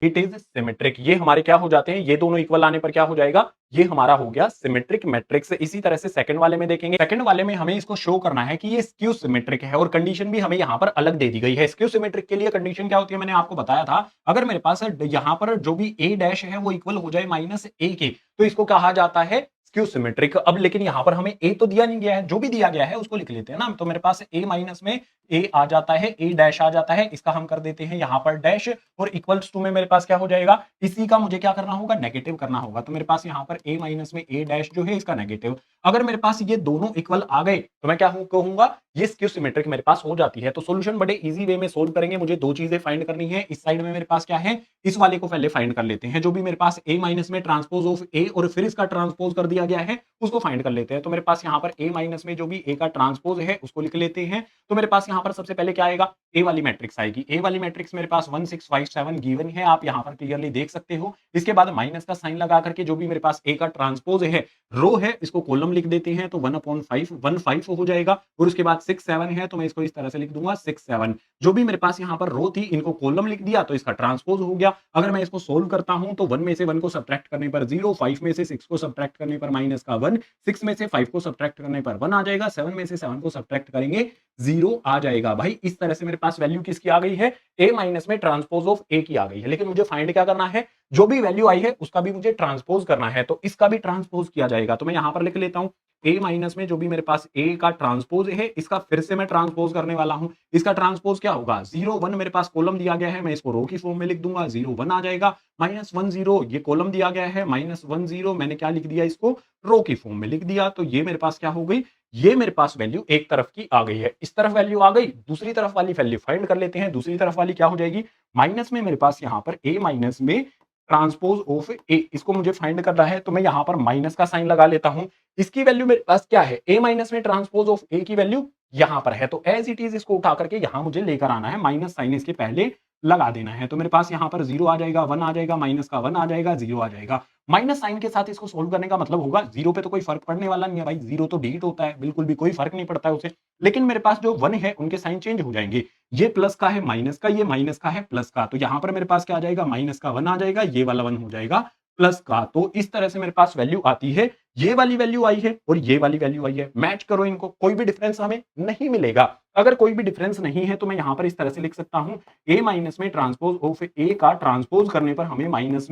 इट इज सिमेट्रिक। ये हमारे क्या हो जाते हैं? ये दोनों इक्वल आने पर क्या हो जाएगा? ये हमारा हो गया सिमेट्रिक मैट्रिक्स। इसी तरह से सेकंड वाले में देखेंगे। सेकंड वाले में हमें इसको शो करना है कि ये स्क्यू सिमेट्रिक है और कंडीशन भी हमें यहां पर अलग दे दी गई है। स्क्यू सिमेट्रिक के लिए कंडीशन क्या होती है? मैंने आपको बताया था, अगर मेरे पास यहां पर जो भी ए डैश है वो इक्वल हो जाए माइनस ए के, तो इसको कहा जाता है स्क्यू सिमेट्रिक। अब लेकिन यहां पर हमें ए तो दिया नहीं गया है, जो भी दिया गया है उसको लिख लेते हैं ना। तो मेरे पास ए माइनस में ए आ जाता है, ए डैश आ जाता है, इसका हम कर देते हैं यहां पर डैश, और इक्वल्स टू में मेरे पास क्या हो जाएगा? इसी का मुझे क्या करना होगा? नेगेटिव करना होगा। तो मेरे पास यहां पर ए माइनस में ए डैश जो है इसका नेगेटिव। अगर मेरे पास ये दोनों इक्वल आ गए तो मैं क्या कहूंगा? ये स्क्यू सिमेट्रिक मेरे पास हो जाती है। तो सॉल्यूशन बड़े इजी वे में सोल्व करेंगे। मुझे दो चीजें फाइंड करनी है। इस साइड में मेरे पास क्या है? इस वाले को पहले फाइंड कर लेते हैं। जो भी मेरे पास ए माइनस में ट्रांसपोज ऑफ ए और फिर इसका ट्रांसपोज कर दिया गया है उसको फाइंड कर लेते हैं। तो मेरे पास यहाँ पर ए माइनस में जो भी ए का ट्रांसपोज है उसको लिख लेते हैं। तो मेरे पास यहाँ पर सबसे पहले क्या आएगा? ए वाली मैट्रिक्स आएगी। ए वाली मैट्रिक्स मेरे पास 1 6 5 7 गिवन है, आप यहाँ पर क्लियरली देख सकते हो। इसके बाद माइनस का साइन लगा करके जो भी मेरे पास ए का ट्रांसपोज है, रो है, इसको कॉलम लिख देते हैं। तो 1/5 1 5 हो जाएगा। और उसके बाद 6 7 है तो मैं इसको इस तरह से लिख दूंगा 6 7। जो भी मेरे पास यहाँ पर रो थी इनको कॉलम लिख दिया तो इसका ट्रांसपोज हो गया। अगर मैं इसको सोल्व करता हूं तो 1 में से 1 को सब्ट्रैक्ट करने पर 0, 5 में से 6 को सब्ट्रैक्ट करने पर माइनस का 1, 6 में से 5 को सब्ट्रैक्ट करने पर 1 आ जाएगा, 7 में से 7 को सब्ट्रैक्ट करेंगे 0 आ जाएगा। भाई इस तरह से मेरे पास वैल्यू किसकी आ गई है? ए माइनस में ट्रांसपोज ऑफ ए की आ गई है। लेकिन मुझे फाइंड क्या करना है? जो भी वैल्यू आई है उसका भी मुझे ट्रांसपोज करना है, तो इसका भी ट्रांसपोज किया जाएगा। तो मैं यहां पर लिख लेता हूं ए माइनस में जो भी मेरे पास ए का ट्रांसपोज है इसका फिर से मैं ट्रांसपोज करने वाला हूं। इसका ट्रांसपोज क्या होगा? 0 1 मेरे पास कॉलम दिया गया है, मैं इसको रो की फॉर्म में लिख दूंगा, 0 1 आ जाएगा, -1 0 ये कॉलम दिया गया है, -1 0 मैंने क्या लिख दिया? इसको रो की फॉर्म में लिख दिया। तो ये मेरे पास क्या हो गई? ये मेरे पास वैल्यू एक तरफ की आ गई है। इस तरफ वैल्यू आ गई, दूसरी तरफ वाली वैल्यू फाइंड कर लेते हैं। दूसरी तरफ वाली क्या हो जाएगी? माइनस में मेरे पास यहां पर ए माइनस में ट्रांसपोज ऑफ ए, इसको मुझे फाइंड करना है, तो मैं यहां पर माइनस का साइन लगा लेता हूं। इसकी वैल्यू मेरे पास क्या है, ए माइनस में ट्रांसपोज ऑफ ए की वैल्यू यहां पर है, तो एज इट इज इसको उठा करके यहां मुझे लेकर आना है, माइनस साइन इसके पहले लगा देना है। तो मेरे पास यहां पर 0 आ जाएगा, 1 आ जाएगा, माइनस का 1 आ जाएगा, 0 आ जाएगा। माइनस साइन के साथ इसको सोल्व करने का मतलब होगा 0 पे तो कोई फर्क पड़ने वाला नहीं है भाई, 0 तो डिलीट होता है, बिल्कुल भी कोई फर्क नहीं पड़ता है उसे। लेकिन मेरे पास जो 1 है उनके साइन चेंज हो जाएंगे, ये प्लस का है माइनस का, ये माइनस का है प्लस का, तो यहां पर मेरे पास क्या आ जाएगा, माइनस का 1 आ जाएगा, ये वाला 1 हो जाएगा प्लस का। तो इस तरह से मेरे पास वैल्यू आती है, ये वाली वैल्यू आई है और ये वाली वैल्यू आई है। मैच करो इनको, कोई भी डिफरेंस हमें नहीं मिलेगा। अगर कोई भी डिफरेंस नहीं है तो मैं यहां पर इस तरह से लिख सकता हूं, ए माइनस में ट्रांसपोज ऑफ ए का ट्रांसपोज करने पर हमें माइनस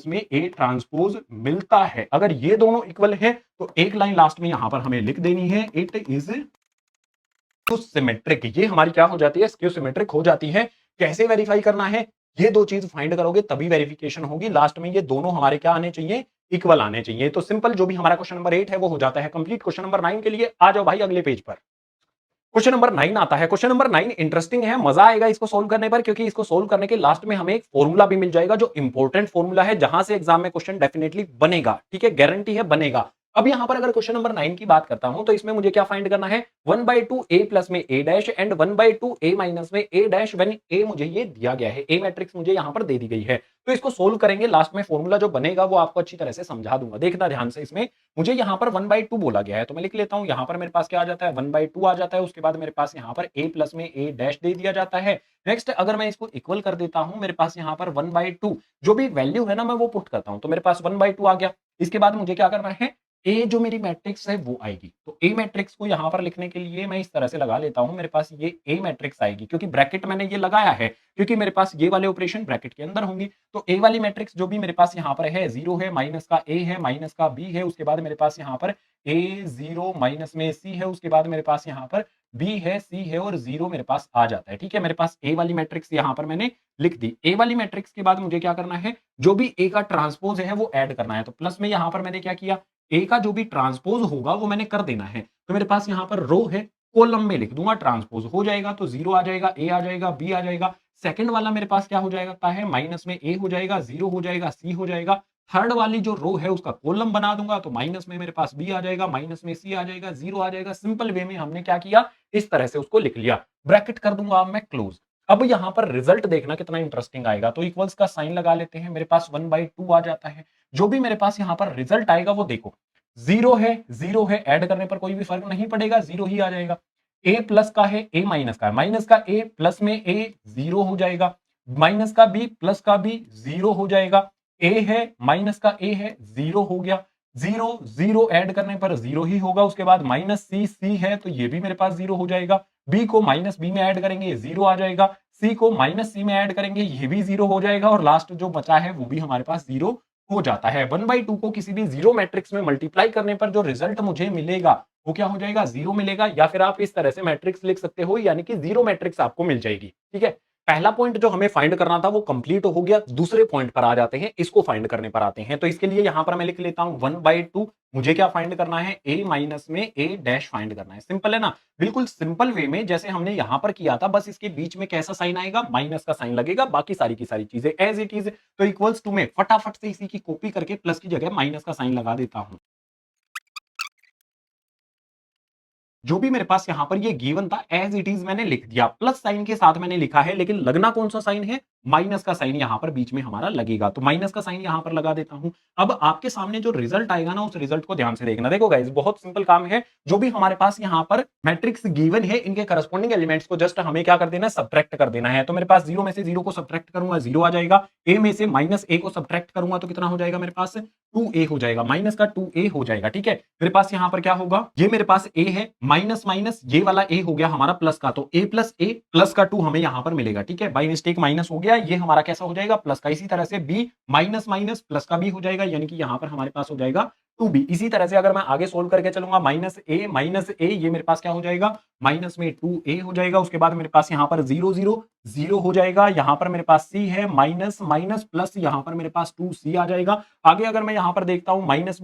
में ए ट्रांसपोज मिलता है। अगर ये दोनों इक्वल है तो एक लाइन लास्ट में यहां पर हमें लिख देनी है, इट इज सिमेट्रिक। ये हमारी क्या हो जाती है, स्क्यू सिमेट्रिक हो जाती है। कैसे वेरीफाई करना है, ये दो चीज फाइंड करोगे तभी वेरिफिकेशन होगी। लास्ट में ये दोनों हमारे क्या आने चाहिए, इक्वल आने चाहिए। तो सिंपल जो भी हमारा क्वेश्चन नंबर 8 है वो हो जाता है कंप्लीट। क्वेश्चन नंबर 9 के लिए आ जाओ भाई अगले पेज पर। क्वेश्चन नंबर 9 आता है। क्वेश्चन नंबर 9 इंटरेस्टिंग है, मजा आएगा इसको सोल्व करने पर, क्योंकि इसको सोल्व करने के लास्ट में हमें एक फॉर्मूला भी मिल जाएगा जो इंपॉर्टेंट फॉर्मूला है, जहां से एग्जाम में क्वेश्चन डेफिनेटली बनेगा। ठीक है, गारंटी है बनेगा। अब यहां पर अगर क्वेश्चन नंबर 9 की बात करता हूं तो इसमें मुझे क्या फाइंड करना है, 1/2 ए प्लस में ए डैश एंड 1/2 ए माइनस में ए डैश, व्हेन ए मुझे ये दिया गया है, ए मैट्रिक्स मुझे यहां पर दे दी गई है। तो इसको सोल्व करेंगे, लास्ट में फॉर्मूला जो बनेगा वो आपको अच्छी तरह से समझा दूंगा। देखना ध्यान से, इसमें मुझे यहां पर 1/2 बोला गया है तो मैं लिख लेता हूं, यहां पर मेरे पास क्या आ जाता है, 1/2 आ जाता है। उसके बाद मेरे पास यहां पर a प्लस में a डैश दे दिया जाता है। नेक्स्ट अगर मैं इसको इक्वल कर देता हूं, मेरे पास यहां पर 1/2 जो भी वैल्यू है ना मैं वो पुट करता हूं, तो मेरे पास 1/2 आ गया। इसके बाद मुझे क्या करना है, ए जो मेरी मैट्रिक्स है वो आएगी। तो ए मैट्रिक्स को यहां पर लिखने के लिए मैं इस तरह से लगा लेता हूं, मेरे पास ये ए मैट्रिक्स आएगी, क्योंकि ब्रैकेट मैंने ये लगाया है, क्योंकि मेरे पास ये वाले ऑपरेशन ब्रैकेट के अंदर होंगी। तो ए वाली मैट्रिक्स जो भी मेरे पास यहाँ पर है, 0 है, माइनस का ए है, माइनस का बी है, उसके बाद मेरे पास यहाँ पर ए 0 माइनस में सी है, उसके बाद मेरे पास यहाँ पर बी है, सी है और 0 मेरे पास आ जाता है। ठीक है, मेरे पास ए वाली मैट्रिक्स यहाँ पर मैंने लिख दी। ए वाली मैट्रिक्स के बाद मुझे क्या करना है, जो भी ए का ट्रांसपोज है वो ऐड करना है। तो प्लस में यहाँ पर मैंने क्या किया, ए का जो भी ट्रांसपोज होगा वो मैंने कर देना है। तो मेरे पास यहाँ पर रो है, कॉलम में लिख दूंगा, ट्रांसपोज हो जाएगा तो 0 आ जाएगा, ए आ जाएगा, बी आ जाएगा। सेकंड वाला मेरे पास क्या हो जाएगा है, माइनस में ए हो जाएगा, 0 हो जाएगा, सी हो जाएगा। थर्ड वाली जो रो है उसका कॉलम बना दूंगा, तो माइनस में मेरे पास बी आ जाएगा, माइनस में सी आ जाएगा, 0 आ जाएगा। सिंपल वे में हमने क्या किया, इस तरह से उसको लिख लिया। ब्रैकेट कर दूंगा अब मैं क्लोज। अब यहाँ पर रिजल्ट देखना कितना इंटरेस्टिंग आएगा। तो इक्वल्स का साइन लगा लेते हैं, मेरे पास 1/2 आ जाता है। जो भी मेरे पास यहाँ पर रिजल्ट आएगा वो देखो, 0 है, ऐड करने पर कोई भी फर्क नहीं पड़ेगा, 0 ही आ जाएगा। ए प्लस का है, ए माइनस का है, माइनस का ए प्लस में ए 0 हो जाएगा, माइनस का बी प्लस का बी 0 हो जाएगा। ए है, माइनस का ए है, 0 हो गया। 0 ऐड करने पर 0 ही होगा। उसके बाद माइनस सी है तो ये भी मेरे पास 0 हो जाएगा। बी को माइनस बी में ऐड करेंगे, 0 आ जाएगा। सी को माइनस सी में ऐड करेंगे, ये भी 0 हो जाएगा। और लास्ट जो बचा है वो भी हमारे पास 0 हो जाता है। 1/2 को किसी भी 0 मैट्रिक्स में मल्टीप्लाई करने पर जो रिजल्ट मुझे मिलेगा वो क्या हो जाएगा, 0 मिलेगा। या फिर आप इस तरह से मैट्रिक्स लिख सकते हो, यानी कि 0 मैट्रिक्स आपको मिल जाएगी। ठीक है, पहला पॉइंट जो हमें फाइंड करना था वो कंप्लीट हो गया। दूसरे पॉइंट पर आ जाते हैं, इसको फाइंड करने पर आते हैं। तो इसके लिए यहां पर मैं लिख लेता हूं 1/2। मुझे क्या फाइंड करना है, ए माइनस में ए डैश फाइंड करना है। सिंपल है ना, बिल्कुल सिंपल वे में जैसे हमने यहां पर किया था, बस इसके बीच में कैसा साइन आएगा, माइनस का साइन लगेगा। बाकी सारी की सारी चीजें एज इट इज। तो इक्वल्स टू में फटाफट से इसी की कॉपी करके प्लस की जगह माइनस का साइन लगा देता हूं। जो भी मेरे पास यहां पर ये गिवन था एज इट इज मैंने लिख दिया, प्लस साइन के साथ मैंने लिखा है, लेकिन लगना कौन सा साइन है, माइनस का साइन यहां पर बीच में हमारा लगेगा। तो माइनस का साइन यहां पर लगा देता हूं। अब आपके सामने जो रिजल्ट आएगा ना, उस रिजल्ट को ध्यान से देखना। देखो गाइस, बहुत सिंपल काम है। जो भी हमारे पास यहां पर मैट्रिक्स गिवन है, इनके करस्पॉन्डिंग एलिमेंट्स को जस्ट हमें क्या कर देना है, सब्ट्रैक्ट कर देना है। तो मेरे पास 0 में से 0 को सब्ट्रैक्ट करूंगा, 0 आ जाएगा। ए में से माइनस ए को सब्ट्रैक्ट करूंगा तो कितना हो जाएगा, मेरे पास 2a हो जाएगा, माइनस का 2a हो जाएगा। ठीक है, मेरे पास यहां पर क्या होगा, ये मेरे पास a है, माइनस माइनस ये वाला a हो गया हमारा प्लस का, तो a प्लस का 2 हमें यहां पर मिलेगा। ठीक है, बाय मिस्टेक माइनस हो गया, ये हमारा कैसा हो जाएगा, प्लस का। इसी तरह से b माइनस माइनस प्लस का b हो जाएगा, यानी कि यहां पर हमारे पास हो जाएगा 2b। इसी तरह से अगर मैं आगे सोल्व करके चलूंगा, माइनस ए ये मेरे पास क्या हो जाएगा, माइनस में 2a हो जाएगा, उसके बाद मेरे पास यहाँ पर 0 0 0 हो जाएगा, यहाँ पर मेरे पास c है माइनस माइनस प्लस, यहाँ पर मेरे पास 2c आ जाएगा। आगे अगर मैं यहाँ पर देखता हूँ माइनस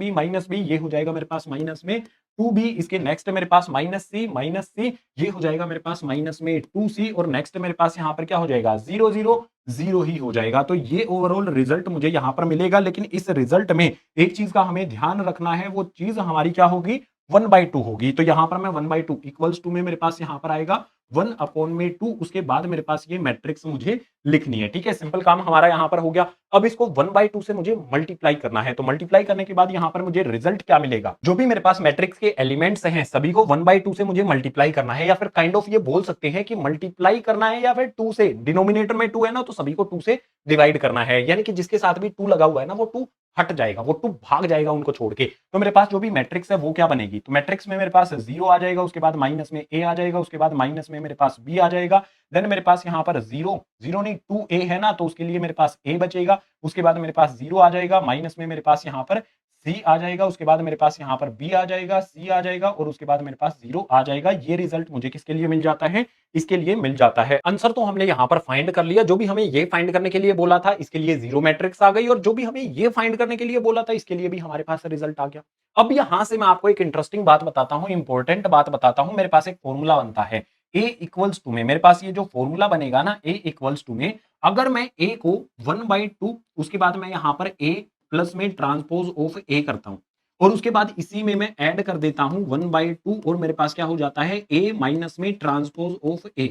बी ये हो जाएगा मेरे पास माइनस में 2b, इसके नेक्स्ट मेरे पास माइनस सी ये हो जाएगा मेरे पास माइनस में 2c, और नेक्स्ट मेरे पास यहाँ पर क्या हो जाएगा 0 0 0 ही हो जाएगा। तो ये ओवरऑल रिजल्ट मुझे यहाँ पर मिलेगा, लेकिन इस रिजल्ट में एक चीज का हमें ध्यान रखना है, वो चीज हमारी क्या होगी 1/2 होगी। तो यहां पर मैं 1/2 इक्वल्स टू में मेरे पास यहां पर आएगा 1/2, उसके बाद मेरे पास ये मैट्रिक्स मुझे लिखनी है। ठीक है, सिंपल काम हमारा यहां पर हो गया। अब इसको 1/2 से मुझे मल्टीप्लाई करना है, तो मल्टीप्लाई करने के बाद यहां पर मुझे रिजल्ट क्या मिलेगा, जो भी मेरे पास मैट्रिक्स के एलिमेंट्स हैं सभी को 1/2 से मुझे मल्टीप्लाई करना है, या फिर काइंड ऑफ ये बोल सकते हैं कि मल्टीप्लाई करना है, या फिर 2 से, डिनोमिनेटर में 2 है ना, तो सभी को 2 से डिवाइड करना है, यानी कि जिसके साथ भी 2 लगा हुआ है ना वो 2 हट जाएगा, वो 2 भाग जाएगा उनको छोड़ के। तो मेरे पास जो भी मैट्रिक्स है वो क्या बनेगी, तो मैट्रिक्स में मेरे पास 0 आ जाएगा, उसके बाद माइनस में a आ जाएगा, उसके बाद माइनस में मेरे पास b आ जाएगा, देन मेरे पास यहाँ पर 0 0 नहीं 2a है ना, तो उसके लिए मेरे पास a बचेगा, उसके बाद मेरे पास 0 आ जाएगा, माइनस में मेरे पास यहाँ पर c आ जाएगा, उसके बाद मेरे पास यहाँ पर b आ जाएगा, c आ जाएगा, और उसके बाद मेरे पास 0 आ जाएगा। ये रिजल्ट मुझे किसके लिए मिल जाता है, इसके लिए मिल जाता है। आंसर तो हमने यहाँ पर फाइंड कर लिया, जो भी हमें ये फाइंड करने के लिए बोला था इसके लिए 0 मैट्रिक्स आ गई, और जो भी हमें ये फाइंड करने के लिए बोला था इसके लिए भी हमारे पास रिजल्ट आ गया। अब यहां से मैं आपको एक इंटरेस्टिंग बात बताता हूं, इंपॉर्टेंट बात बताता हूं। मेरे पास एक फॉर्मूला बनता है a इक्वल्स टू में, मेरे पास ये जो फॉर्मूला बनेगा ना a इक्वल्स टू में, अगर मैं a को 1/2 उसके बाद मैं यहां पर a प्लस में ट्रांसपोज ऑफ a करता हूं, और उसके बाद इसी में मैं ऐड कर देता हूं 1/2, और मेरे पास क्या हो जाता है a माइनस में ट्रांसपोज ऑफ a,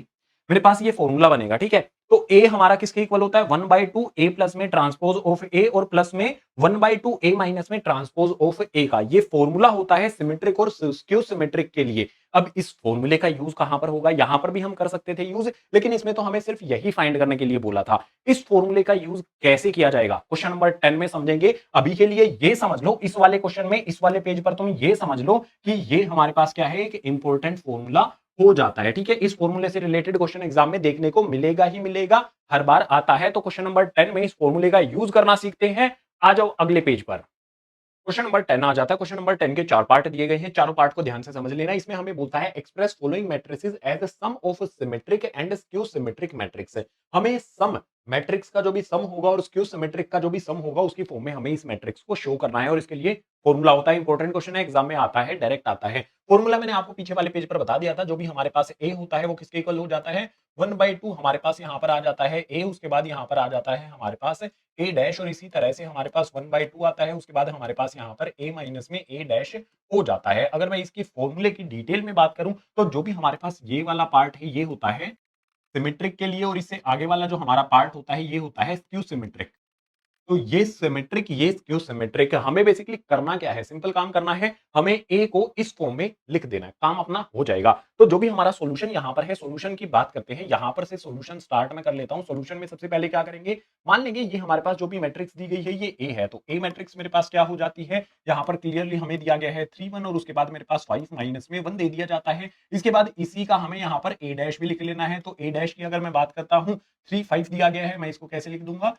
मेरे पास ये फॉर्मूला बनेगा। ठीक है, तो a हमारा किसके इक्वल होता है 1/2 a प्लस में ट्रांसपोज ऑफ a, और प्लस में 1/2 a माइनस में ट्रांसपोज ऑफ a का ये फॉर्मूला होता है सिमेट्रिक और स्क्यू सिमेट्रिक के लिए। अब इस फॉर्मूले का यूज कहां पर होगा, यहां पर भी हम कर सकते थे यूज, लेकिन इसमें तो हमें सिर्फ यही फाइंड करने के लिए बोला था। इस फॉर्मूले का यूज कैसे किया जाएगा क्वेश्चन नंबर 10 में समझेंगे। अभी के लिए ये समझ लो, इस वाले क्वेश्चन में, इस वाले पेज पर तुम ये समझ लो कि ये हमारे पास क्या है, एक इंपॉर्टेंट फॉर्मूला हो जाता है। ठीक है, इस फॉर्मूले से रिलेटेड क्वेश्चन एग्जाम में देखने को मिलेगा ही मिलेगा, हर बार आता है। तो क्वेश्चन नंबर 10 में इस फॉर्मूले का यूज करना सीखते हैं। आ जाओ अगले पेज पर, क्वेश्चन नंबर 10 आ जाता है। क्वेश्चन नंबर 10 के 4 पार्ट दिए गए हैं, चारों पार्ट को ध्यान से समझ लेना। इसमें हमें बोलता है express following matrices as sum of symmetric and skew symmetric matrix. हमें सम मैट्रिक्स का जो भी सम होगा और स्क्यू सिमेट्रिक का जो भी सम होगा उसकी फॉर्म में हमें इस मैट्रिक्स को शो करना है, और इसके लिए फॉर्मूला होता है। इंपॉर्टेंट क्वेश्चन है, एग्जाम में आता है, डायरेक्ट आता है। फॉर्मूला मैंने आपको पीछे वाले पेज पर बता दिया था। जो भी हमारे पास ए होता है वो किसके इक्वल हो जाता है 1/2, हमारे पास यहाँ पर आ जाता है a, उसके बाद यहाँ पर आ जाता है हमारे पास a डैश, और इसी तरह से हमारे पास 1/2 आता है, उसके बाद हमारे पास यहाँ पर a माइनस में a डैश हो जाता है। अगर मैं इसकी फॉर्मूले की डिटेल में बात करूं तो जो भी हमारे पास ये वाला पार्ट है ये होता है सिमेट्रिक के लिए, और इससे आगे वाला जो हमारा पार्ट होता है ये होता है स्क्यू सिमेट्रिक। तो ये सिमेट्रिक, ये स्क्यू सिमेट्रिक। हमें बेसिकली करना क्या है, सिंपल काम करना है, हमें ए को इस फॉर्म में लिख देना है, काम अपना हो जाएगा। तो जो भी हमारा सॉल्यूशन यहाँ पर है, सॉल्यूशन की बात करते हैं, यहाँ पर से सॉल्यूशन स्टार्ट में कर लेता हूँ। सॉल्यूशन में सबसे पहले क्या करेंगे, मान लेंगे ये हमारे पास जो भी मैट्रिक्स दी गई है ये ए है, तो ए मैट्रिक्स मेरे पास क्या हो जाती है, यहाँ पर क्लियरली हमें दिया गया है 3 1, और उसके बाद मेरे पास 5 माइनस में 1 दे दिया जाता है। इसके बाद इसी का हमें यहाँ पर ए डैश भी लिख लेना है। तो ए डैश की अगर मैं बात करता हूँ 3 5 दिया गया है, मैं इसको कैसे लिख दूंगा,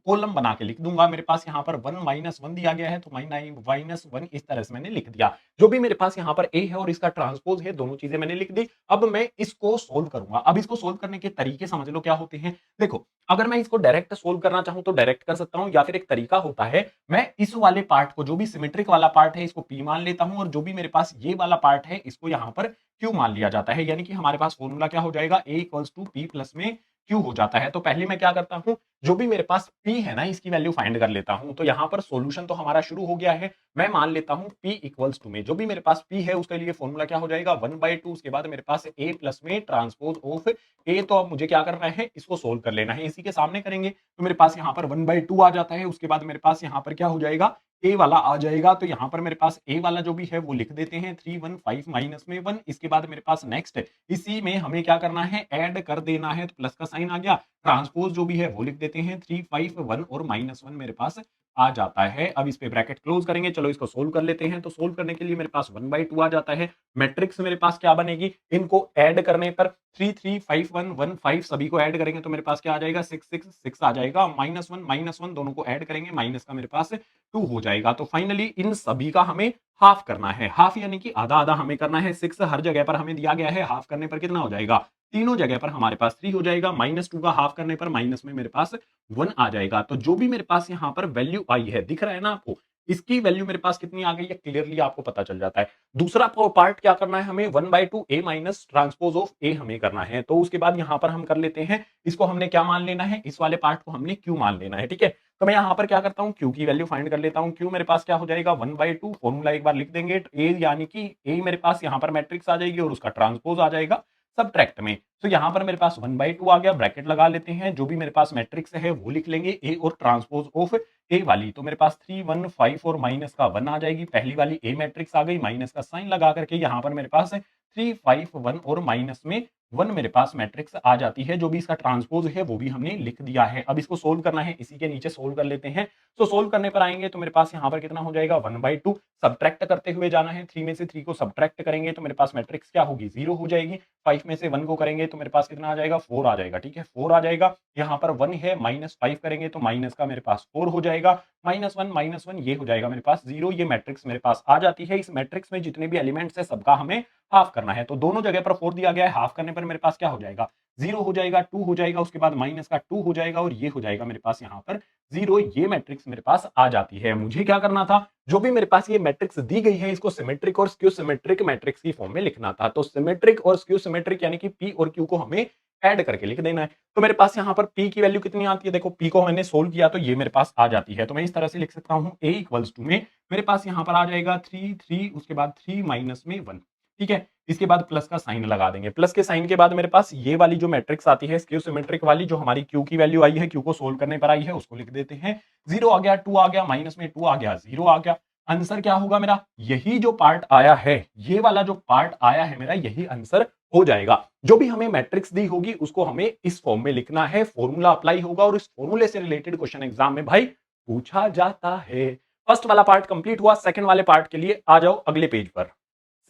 कॉलम बना के लिख दूंगा। मेरे पास यहाँ पर 1 माइनस 1 दिया गया है, तो माइनस 1 इस तरह से मैंने लिख दिया। जो भी मेरे पास यहाँ पर a है और इसका ट्रांसपोज है, दोनों चीजें मैंने लिख दी। अब मैं इसको सोल्व करूंगा। अब इसको सोल्व करने के तरीके समझ लो क्या होते हैं। देखो, अगर मैं इसको डायरेक्ट सोल्व करना चाहूं तो डायरेक्ट कर सकता हूं, या फिर एक तरीका होता है, मैं इस वाले पार्ट को, जो भी सिमेट्रिक वाला पार्ट है इसको p मान लेता हूं, और जो भी मेरे पास ये वाला पार्ट है इसको यहाँ पर q मान लिया जाता है। यानी कि हमारे पास फॉर्मूला क्या हो जाएगा, a equals to p plus में q हो जाता है। तो पहले मैं क्या करता हूं, जो भी मेरे पास p है ना इसकी वैल्यू फाइंड कर लेता हूं। तो यहाँ पर सॉल्यूशन तो हमारा शुरू हो गया है। मैं मान लेता हूं p इक्वल्स टू में, जो भी मेरे पास p है उसके लिए फॉर्मूला क्या हो जाएगा 1/2, उसके बाद मेरे पास a प्लस में ट्रांसपोज ऑफ a। तो अब मुझे क्या करना है, इसको सोल्व कर लेना है, इसी के सामने करेंगे। तो मेरे पास यहाँ पर 1/2 आ जाता है, उसके बाद मेरे पास यहाँ पर क्या हो जाएगा, a वाला आ जाएगा। तो यहाँ पर मेरे पास a वाला जो भी है वो लिख देते हैं 3 1 5 माइनस में 1। इसके बाद मेरे पास नेक्स्ट इसी में हमें क्या करना है, ऐड कर देना है, तो प्लस का साइन आ गया। ट्रांसपोज जो भी है वो लिख देते हैं 3 5 1 और माइनस 1 मेरे पास आ जाता है। अब इस पे ब्रैकेट क्लोज करेंगे, चलो इसको सोल्व कर लेते हैं। तो सोल्व करने के लिए मेरे पास 1/2 आ जाता है। मैट्रिक्स मेरे पास क्या बनेगी, इनको ऐड करने पर 3 3 5 1 1 5 सभी को ऐड करेंगे तो मेरे पास क्या आ जाएगा 6 6 6 आ जाएगा। -1 दोनों को ऐड करेंगे, माइनस का मेरे पास 2 हो जाएगा। तो फाइनली इन सभी का हमें हाफ करना है। हाफ यानी कि आधा आधा हमें करना है। 6 हर जगह पर हमें दिया गया है, हाफ करने पर कितना हो जाएगा, तीनों जगह पर हमारे पास 3 हो जाएगा। -2 का हाफ करने पर माइनस में मेरे पास 1 आ जाएगा। तो जो भी मेरे पास यहाँ पर वैल्यू आई है, दिख रहा है ना आपको, इसकी वैल्यू मेरे पास कितनी आ गई है, क्लियरली आपको पता चल जाता है। दूसरा पार्ट क्या करना है हमें, 1/2 a minus transpose of a हमें करना है। तो उसके बाद यहां पर हम कर लेते हैं, इसको हमने क्या मान लेना है, इस वाले पार्ट को हमने q मान लेना है। ठीक है, तो मैं यहां पर क्या करता हूं, q की वैल्यू फाइंड कर लेता हूं। q मेरे पास क्या हो जाएगा 1/2, फॉर्मूला एक बार लिख देंगे, a यानी कि a मेरे पास यहां पर मैट्रिक्स आ जाएगी और उसका ट्रांसपोज आ जाएगा सबट्रैक्ट में। तो यहां पर मेरे पास 1/2 आ गया, ब्रैकेट लगा लेते हैं, जो भी मेरे पास मैट्रिक्स है वो लिख लेंगे, a और ट्रांसपोज ऑफ ए वाली। तो मेरे पास 3 1 5 और माइनस का 1 आ जाएगी। पहली वाली ए मैट्रिक्स आ गई, माइनस का साइन लगा करके यहां पर मेरे पास 3 5 1 और माइनस में 1 मेरे पास मैट्रिक्स आ जाती है। जो भी इसका ट्रांसपोज है वो भी हमने लिख दिया है। अब इसको सोल्व करना है, इसी के नीचे सोल्व कर लेते हैं। तो सोल्व करने पर आएंगे तो मेरे पास यहाँ पर कितना हो जाएगा 1/2, सब्ट्रैक्ट करते हुए जाना है। 3 में से 3 को सब्ट्रैक्ट करेंगे तो मेरे पास मैट्रिक्स क्या होगी, 0 हो जाएगी। 5 में से 1 को करेंगे तो मेरे पास कितना आ जाएगा, 4 आ जाएगा। ठीक है, 4 आ जाएगा। यहाँ पर 1 है, -5 करेंगे तो माइनस का मेरे पास 4 हो जाएगा। -1 ये हो जाएगा मेरे पास 0। ये मैट्रिक्स मेरे पास आ जाती है। इस मैट्रिक्स में जितने भी एलिमेंट्स है सबका हमें हाफ करना है। तो दोनों जगह पर 4 दिया गया है, हाफ करने पर मेरे पास क्या हो जाएगा, 0 हो जाएगा, 2 हो जाएगा, उसके बाद माइनस का 2 हो जाएगा और ये हो जाएगा मेरे पास यहाँ पर 0। ये मैट्रिक्स मेरे पास आ जाती है। मुझे क्या करना था, जो भी मेरे पास ये मैट्रिक्स दी गई है इसको सिमेट्रिक और स्क्यू सिमेट्रिक मैट्रिक्स की फॉर्म में लिखना था। तो सिमेट्रिक और स्क्यू सिमेट्रिक यानी कि पी और क्यू को हमें ऐड करके लिख देना है। तो मेरे पास यहाँ पर p की वैल्यू कितनी आती है, देखो p को मैंने सोल्व किया तो ये मेरे पास आ जाती है। तो मैं इस तरह से लिख सकता हूँ a इक्वल्स टू में मेरे पास यहाँ पर आ जाएगा 3 3, उसके बाद 3 माइनस में 1। ठीक है, इसके बाद प्लस का साइन लगा देंगे। प्लस के साइन के बाद मेरे पास ये वाली जो मैट्रिक्स आती है स्क्यू सिमेट्रिक वाली, जो हमारी q की वैल्यू आई है, q को सोल्व करने पर आई है, उसको लिख देते हैं। 0 आ गया, 2 आ गया, माइनस में 2 आ गया, 0 आ गया। आंसर क्या होगा मेरा, यही जो पार्ट आया है, ये वाला जो पार्ट आया है मेरा, यही आंसर हो जाएगा। जो भी हमें मैट्रिक्स दी होगी उसको हमें इस फॉर्म में लिखना है, फॉर्मूला अप्लाई होगा और इस फॉर्मूले से रिलेटेड क्वेश्चन एग्जाम में भाई पूछा जाता है। फर्स्ट वाला पार्ट कंप्लीट हुआ। सेकंड वाले पार्ट के लिए आ जाओ अगले पेज पर।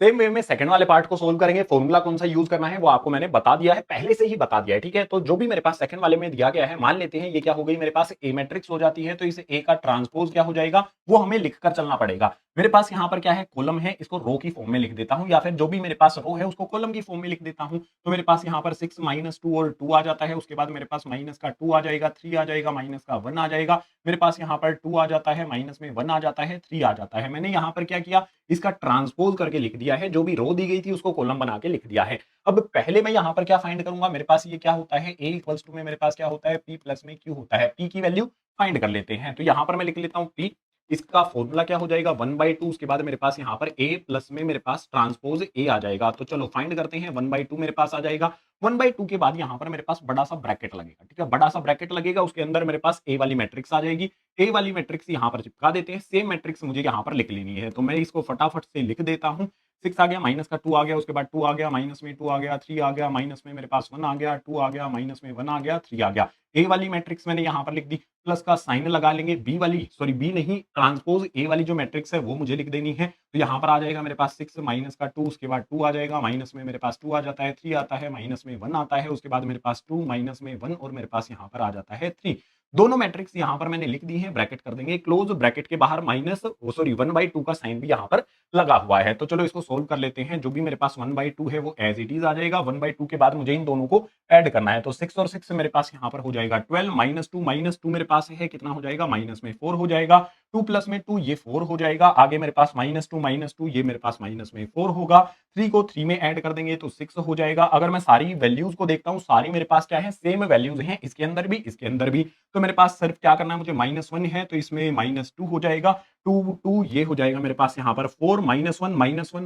सेम वे में सेकंड वाले पार्ट को सोल्व करेंगे। फॉर्मूला कौन सा यूज करना है वो आपको मैंने बता दिया है, पहले से ही बता दिया है। ठीक है, तो जो भी मेरे पास सेकंड वाले में दिया गया है, मान लेते हैं ये क्या हो गई मेरे पास ए मैट्रिक्स हो जाती है। तो इसे ए का ट्रांसपोज क्या हो जाएगा वो हमें लिखकर चलना पड़ेगा। मेरे पास यहाँ पर क्या है, कॉलम है, इसको रो की फॉर्म में लिख देता हूं, या फिर जो भी मेरे पास रो है उसको कॉलम की फॉर्म में लिख देता हूं। तो मेरे पास यहाँ पर 6 -2 और 2 आ जाता है। उसके बाद मेरे पास माइनस का 2 आ जाएगा, 3 आ जाएगा, माइनस का 1 आ जाएगा। मेरे पास यहाँ पर 2 आ जाता है, माइनस में 1 आ जाता है, 3 आ जाता है। मैंने यहाँ पर क्या किया, इसका ट्रांसपोज करके लिख दिया है। जो भी रो दी गई थी उसको कॉलम बना के लिख दिया है। अब पहले मैं यहाँ पर क्या फाइंड करूंगा, मेरे पास ये क्या होता है, a इक्वल्स टू में मेरे पास क्या होता है, p प्लस में q होता है। p की वैल्यू फाइंड कर लेते हैं। तो यहाँ पर मैं लिख लेता हूँ p, इसका फॉर्मूला क्या हो जाएगा 1/2। उसके बाद मेरे पास यहाँ पर a प्लस में मेरे पास ट्रांसपोज a आ जाएगा। तो चलो फाइंड करते हैं। 1/2 मेरे पास आ जाएगा। 1/2 के बाद यहाँ पर मेरे पास बड़ा सा ब्रैकेट लगेगा। ठीक है, बड़ा सा ब्रैकेट लगेगा, उसके अंदर मेरे पास a वाली मैट्रिक्स आ जाएगी। a वाली मैट्रिक्स यहाँ पर चिपका देते हैं। सेम मैट्रिक्स मुझे यहाँ पर लिख लेनी है, तो मैं इसको फटाफट से लिख देता हूँ। 6 आ गया, माइनस का 2 आ गया, उसके बाद 2 आ गया, माइनस में 2 आ गया, 3 आ गया, माइनस में मेरे पास 1 आ गया, 2 आ गया, माइनस में 1 आ गया, 3 आ गया। ए वाली मैट्रिक्स मैंने यहाँ पर लिख दी, प्लस का साइन लगा लेंगे। बी वाली, सॉरी बी नहीं, ट्रांसपोज ए वाली जो मैट्रिक्स है वो मुझे लिख देनी है। तो यहाँ पर आ जाएगा मेरे पास 6 माइनस का 2, उसके बाद 2 आ जाएगा, माइनस में मेरे पास 2 आ जाता है, 3 आता है, माइनस में 1 आता है, उसके बाद मेरे पास 2 माइनस में 1 और मेरे पास यहाँ पर आ जाता है 3। दोनों मैट्रिक्स यहाँ पर मैंने लिख दी है, ब्रैकेट कर देंगे क्लोज। ब्रैकेट के बाहर माइनस, सॉरी 1/2 का साइन भी यहाँ पर लगा हुआ है। तो चलो इसको सोल्व कर लेते हैं। जो भी मेरे पास 1/2 है वो एज इट इज आ जाएगा। 1/2 के बाद मुझे इन दोनों को ऐड करना है। तो 6 और 6 मेरे पास यहाँ पर हो जाएगा 12, -2 मेरे पास है, कितना हो जाएगा, माइनस में 4 हो जाएगा। 2 प्लस में 2 ये 4 हो जाएगा। आगे मेरे पास -2 ये मेरे पास माइनस में 4 होगा। 3 को 3 में ऐड कर देंगे तो 6 हो जाएगा। अगर मैं सारी वैल्यूज को देखता हूँ, सारी मेरे पास क्या है, सेम वैल्यूज हैं, इसके अंदर भी इसके अंदर भी। तो मेरे पास सिर्फ क्या करना है, मुझे -1 है तो इसमें -2 हो जाएगा। 2 ये हो जाएगा मेरे पास यहाँ पर 4, -1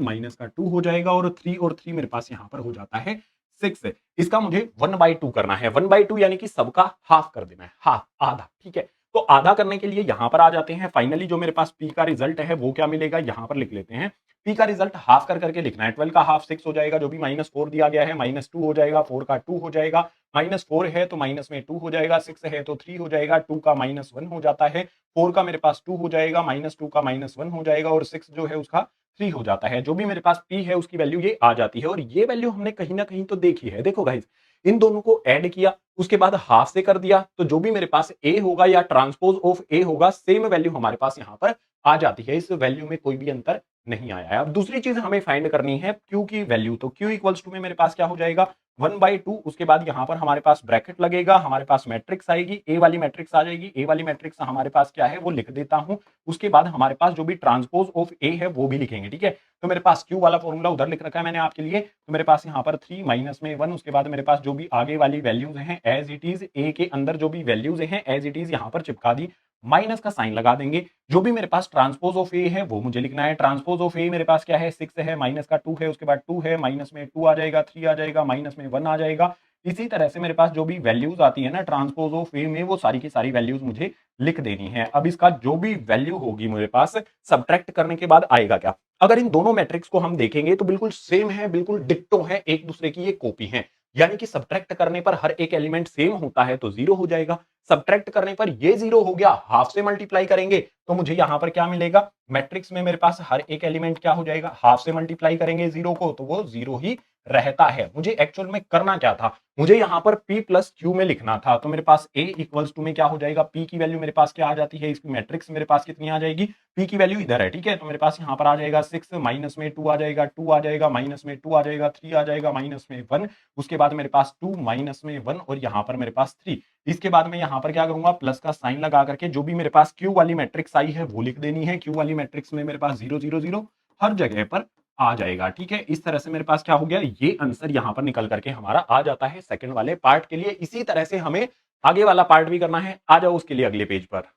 माइनस का 2 हो जाएगा और 3 मेरे पास यहाँ पर हो जाता है 6। इसका मुझे 1/2 करना है। 1/2 यानी कि सबका हाफ कर देना है, हाफ, आधा। ठीक है, तो आधा करने के लिए यहां पर आ जाते हैं। फाइनली जो मेरे पास p का रिजल्ट है वो क्या मिलेगा, यहां पर लिख लेते हैं। p का रिजल्ट हाफ करके लिखना है। 12 का हाफ 6 हो जाएगा, जो भी -4 दिया गया है, -2 हो जाएगा, 4 का 2 हो जाएगा, -4 है तो माइनस में 2 हो जाएगा, 6 है तो 3 हो जाएगा, 2 का -1 हो जाता है, 4 का मेरे पास 2 हो जाएगा, -2 का -1 हो जाएगा और 6 जो है उसका 3 हो जाता है। जो भी मेरे पास p है उसकी वैल्यू ये आ जाती है और ये वैल्यू हमने कहीं न कहीं तो देखी है। देखो गाइस, इन दोनों को ऐड किया, उसके बाद हाफ से कर दिया, तो जो भी मेरे पास a होगा या ट्रांसपोज़ ऑफ a होगा, सेम वैल्यू हमारे पास यहाँ पर आ जाती है। इस वैल्यू में कोई भी अंतर नहीं आया है। अब दूसरी चीज़ हमें फाइंड करनी है q की वैल्यू, तो q इक्वल्स टू में मेरे पास क्या हो जाएगा 1/2, उसके बाद यहाँ पर हमारे पास ब्रैकेट लगेगा, हमारे पास मैट्रिक्स आएगी, ए वाली मैट्रिक्स आ जाएगी, ए वाली मैट्रिक्स हमारे पास क्या है वो लिख देता हूँ। उसके बाद हमारे पास जो भी ट्रांसपोज ऑफ ए है वो भी लिखेंगे, ठीक है। तो मेरे पास क्यू वाला फॉर्मूला उधर लिख रखा है मैंने आपके लिए, तो मेरे पास यहाँ पर 3 माइनस में 1, उसके बाद मेरे पास जो भी आगे वाली वैल्यूज हैं एज इट इज, ए के अंदर जो भी वैल्यूज हैं एज इट इज यहाँ पर चिपका दी, माइनस का साइन लगा देंगे। जो भी मेरे पास ट्रांसपोज ऑफ ए है वो मुझे लिखना है। ट्रांसपोज ऑफ ए मेरे पास क्या है 6 है, माइनस का 2 है, उसके बाद 2 है, माइनस में 2 आ जाएगा, 3 आ जाएगा, माइनस में 1 आ जाएगा। इसी तरह से मेरे पास जो भी वैल्यूज आती है ना ट्रांसपोज ऑफ ए में, वो सारी की सारी वैल्यूज मुझे लिख देनी है। अब इसका जो भी वैल्यू होगी मेरे पास सब्ट्रैक्ट करने के बाद आएगा क्या, अगर इन दोनों मैट्रिक्स को हम देखेंगे तो बिल्कुल सेम है, बिल्कुल डिक्टो है, एक दूसरे की ये कॉपी है। यानी कि सब्ट्रैक्ट करने पर हर एक एलिमेंट सेम होता है तो 0 हो जाएगा। सब्ट्रैक्ट करने पर ये 0 हो गया, हाफ से मल्टीप्लाई करेंगे तो मुझे यहां पर क्या मिलेगा, मैट्रिक्स में मेरे पास हर एक एलिमेंट क्या हो जाएगा, हाफ से मल्टीप्लाई करेंगे 0 को तो वो 0 ही रहता है। मुझे एक्चुअल में करना क्या था, मुझे यहां पर p प्लस क्यू में लिखना था। तो मेरे पास a इक्वल्स टू में क्या हो जाएगा, p की वैल्यू मेरे पास क्या आ जाती है, इसकी मैट्रिक्स मेरे पास कितनी आ जाएगी, p की वैल्यू इधर है, ठीक है। तो मेरे पास यहाँ पर आ जाएगा 6, माइनस में 2 आ जाएगा, 2 आ जाएगा, माइनस में 2 आ जाएगा, 3 आ जाएगा, माइनस में 1, उसके बाद मेरे पास 2 माइनस में 1 और यहाँ पर मेरे पास 3। इसके बाद मैं यहाँ पर क्या करूंगा, प्लस का साइन लगा करके जो भी मेरे पास क्यू वाली मैट्रिक्स आई है वो लिख देनी है। क्यू वाली मैट्रिक्स में मेरे पास 0 0 0 हर जगह पर आ जाएगा, ठीक है। इस तरह से मेरे पास क्या हो गया, ये आंसर यहां पर निकल करके हमारा आ जाता है सेकंड वाले पार्ट के लिए। इसी तरह से हमें आगे वाला पार्ट भी करना है, आ जाओ उसके लिए अगले पेज पर।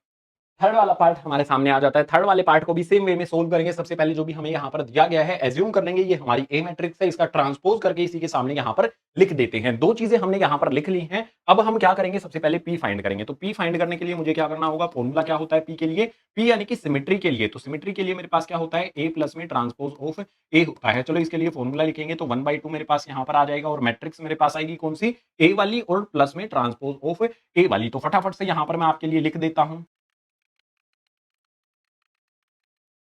थर्ड वाला पार्ट हमारे सामने आ जाता है। थर्ड वाले पार्ट को भी सेम वे में सोल्व करेंगे। सबसे पहले जो भी हमें यहाँ पर दिया गया है एज्यूम कर लेंगे ये हमारी ए मैट्रिक्स है, इसका ट्रांसपोज करके इसी के सामने यहाँ पर लिख देते हैं। दो चीजें हमने यहाँ पर लिख ली हैं। अब हम क्या करेंगे, सबसे पहले पी फाइंड करेंगे। तो पी फाइंड करने के लिए मुझे क्या करना होगा, फॉर्मूला क्या होता है पी के लिए, पी यानी कि सिमेट्री के लिए। तो सिमेट्री के लिए मेरे पास क्या होता है, ए प्लस में ट्रांसपोज ऑफ ए होता है। चलो इसके लिए फॉर्मूला लिखेंगे तो 1/2 मेरे पास यहाँ पर आ जाएगा और मैट्रिक्स मेरे पास आएगी कौन सी, ए वाली और प्लस में ट्रांसपोज ऑफ ए वाली। तो फटाफट से यहाँ पर मैं आपके लिए लिख देता हूं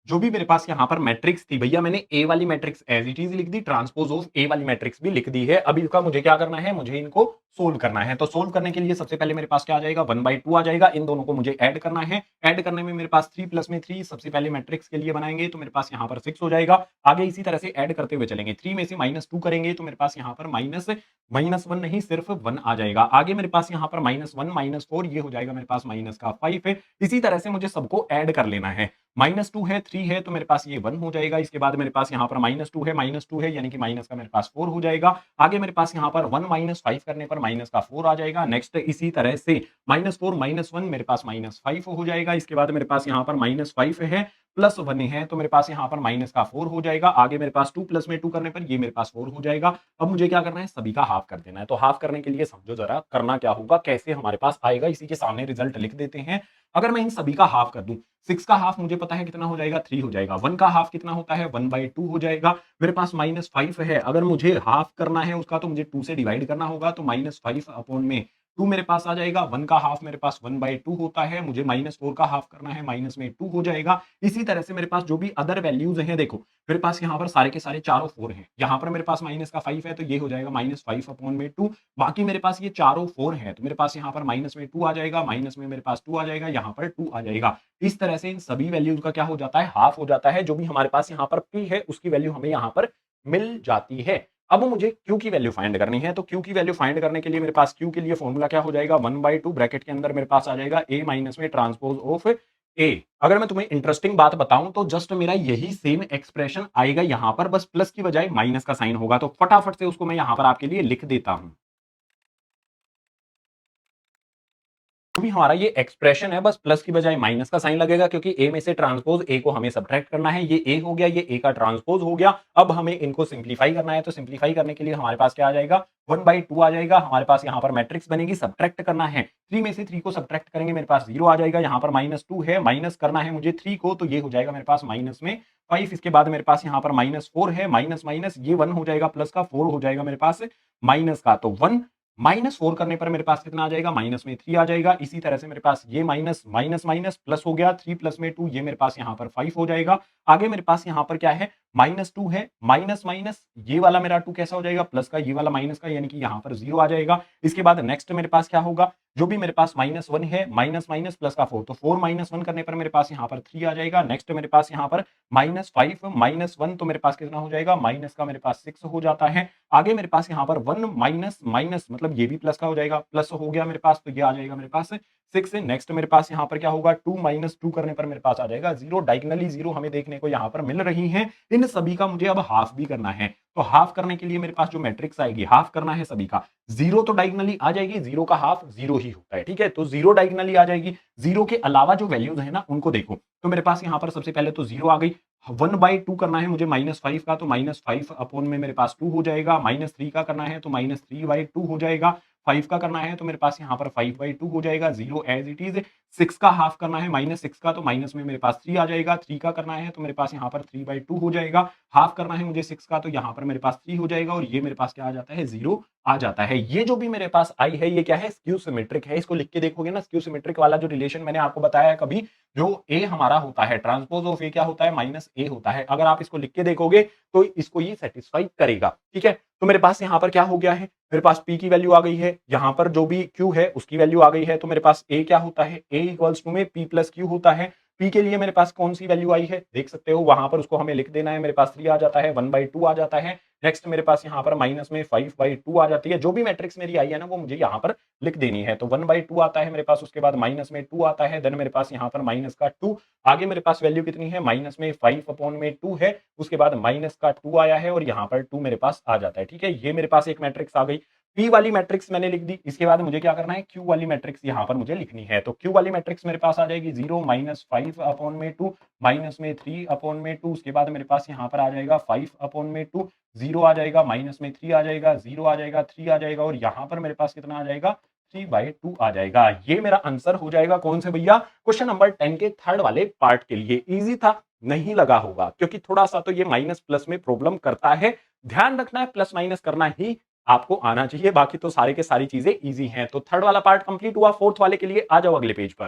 जो भी मेरे पास यहाँ पर मैट्रिक्स थी, भैया मैंने ए वाली मैट्रिक्स एज इट इज लिख दी, ट्रांसपोज ऑफ ए वाली मैट्रिक्स भी लिख दी है। अभी इसका मुझे क्या करना है, मुझे इनको सोल्व करना है। तो सोल्व करने के लिए सबसे पहले मेरे पास क्या आ जाएगा, 1/2 आ जाएगा। इन दोनों को मुझे ऐड करना है। ऐड करने में मेरे पास 3 प्लस में 3 सबसे पहले मैट्रिक्स के लिए बनाएंगे तो मेरे पास यहाँ पर 6 हो जाएगा। आगे इसी तरह से ऐड करते हुए चलेंगे, 3 में से -2 करेंगे तो मेरे पास यहाँ पर -1 नहीं सिर्फ 1 आ जाएगा। आगे मेरे पास यहाँ पर -1 -4 ये हो जाएगा मेरे पास माइनस का 5 है। इसी तरह से मुझे सबको ऐड कर लेना है। -2 है, 3 है तो मेरे पास ये 1 हो जाएगा। इसके बाद मेरे पास यहाँ पर -2 है यानी कि माइनस का मेरे पास 4 हो जाएगा। आगे मेरे पास यहाँ पर 1 -5 करने पर माइनस का 4 आ जाएगा। नेक्स्ट इसी तरह से -4 -1 मेरे पास -5 हो जाएगा। इसके बाद मेरे पास यहाँ पर -5 है, प्लस 1 है तो मेरे पास यहाँ पर माइनस का 4 हो जाएगा। आगे मेरे पास 2 प्लस में 2 करने पर ये मेरे पास 4 हो जाएगा। अब मुझे क्या करना है, सभी का हाफ कर देना है। तो हाफ करने के लिए समझो जरा करना क्या होगा, कैसे हमारे पास आएगा, इसी के सामने रिजल्ट लिख देते हैं। अगर मैं इन सभी का हाफ कर दूं, 6 का हाफ मुझे पता है कितना हो जाएगा, 3 हो जाएगा। 1 का हाफ कितना होता है, 1/2 हो जाएगा। मेरे पास -5 है, अगर मुझे हाफ करना है उसका तो मुझे 2 से डिवाइड करना होगा। तो -5 अपॉन में 2 मेरे पास आ जाएगा। 1 का हाफ मेरे पास 1/2 होता है, मुझे -4 का हाफ करना है, माइनस में 2 हो जाएगा। इसी तरह से मेरे पास जो भी अदर वैल्यूज हैं, देखो मेरे पास यहाँ पर सारे के सारे चारों 4 हैं। यहाँ पर मेरे पास माइनस का 5 है तो ये हो जाएगा -5 अपॉन में 2। बाकी मेरे पास ये चारों 4 है तो मेरे पास यहाँ पर माइनस में 2 आ जाएगा, माइनस में मेरे पास 2 आ जाएगा, यहाँ पर 2 आ जाएगा। इस तरह से इन सभी वैल्यूज का क्या हो जाता है, हाफ हो जाता है। जो भी हमारे पास यहाँ पर p है उसकी वैल्यू हमें यहाँ पर मिल जाती है। अब मुझे q की वैल्यू फाइंड करनी है। तो q की वैल्यू फाइंड करने के लिए मेरे पास q के लिए फॉर्मूला क्या हो जाएगा, 1/2 ब्रैकेट के अंदर मेरे पास आ जाएगा a माइनस में ट्रांसपोज ऑफ a। अगर मैं तुम्हें इंटरेस्टिंग बात बताऊं तो जस्ट मेरा यही सेम एक्सप्रेशन आएगा यहाँ पर, बस प्लस की बजाय माइनस का साइन होगा। तो फटाफट से उसको मैं यहाँ पर आपके लिए लिख देता हूं। जो भी हमारा ये एक्सप्रेशन है, बस प्लस की बजाय माइनस का साइन लगेगा क्योंकि ए में से ट्रांसपोज ए को हमें सब्ट्रैक्ट करना है। ये ए हो गया, ये ए का ट्रांसपोज हो गया। अब हमें इनको सिंप्लीफाई करना है। तो सिंप्लीफाई करने के लिए हमारे पास क्या आ जाएगा, 1/2 आ जाएगा। हमारे पास यहाँ पर मैट्रिक्स बनेगी, सब्ट्रैक्ट करना है। 3 में से 3 को सब्ट्रैक्ट करेंगे, मेरे पास 0 आ जाएगा। यहाँ पर -2 है, माइनस करना है मुझे 3 को, तो ये हो जाएगा मेरे पास माइनस में 5। इसके बाद मेरे पास यहाँ पर -4 है, माइनस माइनस ये 1 हो जाएगा, प्लस का 4 हो जाएगा मेरे पास माइनस का। तो 1 -4 करने पर मेरे पास कितना आ जाएगा, माइनस में 3 आ जाएगा। इसी तरह से मेरे पास ये माइनस माइनस माइनस प्लस हो गया, 3 प्लस में 2, ये मेरे पास यहाँ पर 5 हो जाएगा। आगे मेरे पास यहाँ पर क्या है, -2 है, माइनस माइनस ये वाला मेरा 2 कैसा हो जाएगा, प्लस का, ये वाला माइनस का, यानी कि यहाँ पर 0 आ जाएगा। इसके बाद नेक्स्ट मेरे पास क्या होगा, जो भी मेरे पास -1 है, माइनस माइनस प्लस का 4, तो 4 -1 करने पर मेरे पास यहाँ पर 3 आ जाएगा। नेक्स्ट मेरे पास यहाँ पर -5 -1, तो मेरे पास कितना हो जाएगा, माइनस का मेरे पास 6 हो जाता है। आगे मेरे पास यहाँ पर 1 माइनस माइनस मतलब ये भी प्लस का हो जाएगा, प्लस हो गया मेरे पास, तो ये आ जाएगा मेरे पास 6। नेक्स्ट मेरे पास यहाँ पर क्या होगा, 2 -2 करने पर मेरे पास आ जाएगा 0। डायगोनली 0 हमें देखने को यहाँ पर मिल रही है। इन सभी का मुझे अब हाफ भी करना है, तो हाफ करने के लिए मेरे पास जो मैट्रिक्स आएगी, हाफ करना है सभी का। 0 तो डायगोनली आ जाएगी, 0 का हाफ 0 ही होता है, ठीक है। तो 0 डायगोनली आ जाएगी, 0 के अलावा जो वैल्यूज है ना उनको देखो। तो मेरे पास यहाँ पर सबसे पहले तो 0 आ गई, 1/2 करना है मुझे -5 का, तो -5 अपॉन में मेरे पास 2 हो जाएगा। -3 का करना है तो -3/2 हो जाएगा। 5 का करना है तो मेरे पास यहाँ पर 5/2 हो जाएगा, 0 एज इट इज। 6 का हाफ करना है, -6 का, तो माइनस में मेरे पास 3 आ जाएगा। 3 का करना है तो मेरे पास यहाँ पर 3/2 हो जाएगा। हाफ करना है मुझे 6 का, तो यहाँ पर मेरे पास 3 हो जाएगा, और ये मेरे पास क्या आ जाता है, 0 आ जाता है। ये जो भी मेरे पास आई है, ये क्या है, स्क्यू सिमेट्रिक है। इसको लिख के देखोगे ना, स्क्यू सिमेट्रिक वाला जो रिलेशन मैंने आपको बताया है कभी, जो ए हमारा होता है, ट्रांसपोज ऑफ ए क्या होता है, -a होता है। अगर आप इसको लिख के देखोगे तो इसको ये सेटिस्फाई करेगा, ठीक है। तो मेरे पास यहाँ पर क्या हो गया है, मेरे पास p की वैल्यू आ गई है, यहाँ पर जो भी q है उसकी वैल्यू आ गई है। तो मेरे पास a क्या होता है, a इक्वल्स टू में p प्लस q होता है। p के लिए मेरे पास कौन सी वैल्यू आई है, देख सकते हो, वहां पर उसको हमें लिख देना है। मेरे पास 3 आ जाता है, 1/2 आ जाता है। नेक्स्ट मेरे पास यहाँ पर माइनस में 5/2 आ जाती है। जो भी मैट्रिक्स मेरी आई है ना, वो मुझे यहाँ पर लिख देनी है। तो 1/2 आता है मेरे पास, उसके बाद माइनस में 2 आता है, देन मेरे पास यहाँ पर माइनस का 2। आगे मेरे पास वैल्यू कितनी है, माइनस में 5 अपॉन में 2 है, उसके बाद माइनस का 2 आया है, और यहाँ पर 2 मेरे पास आ जाता है, ठीक है। ये मेरे पास एक मैट्रिक्स आ गई। P वाली मैट्रिक्स मैंने लिख दी। इसके बाद मुझे क्या करना है, Q वाली मैट्रिक्स यहाँ पर मुझे लिखनी है। तो Q वाली मैट्रिक्स मेरे पास आ जाएगी 0 -5 अपॉन में 2, माइनस में 3 अपॉन में 2, उसके बाद मेरे पास यहाँ पर आ जाएगा 5 अपॉन में 2, 0 आ जाएगा, माइनस में 3 आ जाएगा, 0 आ जाएगा, 3 आ जाएगा, और यहाँ पर मेरे पास कितना आ जाएगा, 3/2 आ जाएगा। ये मेरा आंसर हो जाएगा कौन से भैया, क्वेश्चन नंबर 10 के थर्ड वाले पार्ट के लिए। इजी था, नहीं लगा होगा, क्योंकि थोड़ा सा तो ये माइनस प्लस में प्रॉब्लम करता है। ध्यान रखना है, प्लस माइनस करना ही आपको आना चाहिए, बाकी तो सारे के सारी चीजें इजी हैं। तो थर्ड वाला पार्ट कंप्लीट हुआ। फोर्थ वाले के लिए आ जाओ अगले पेज पर।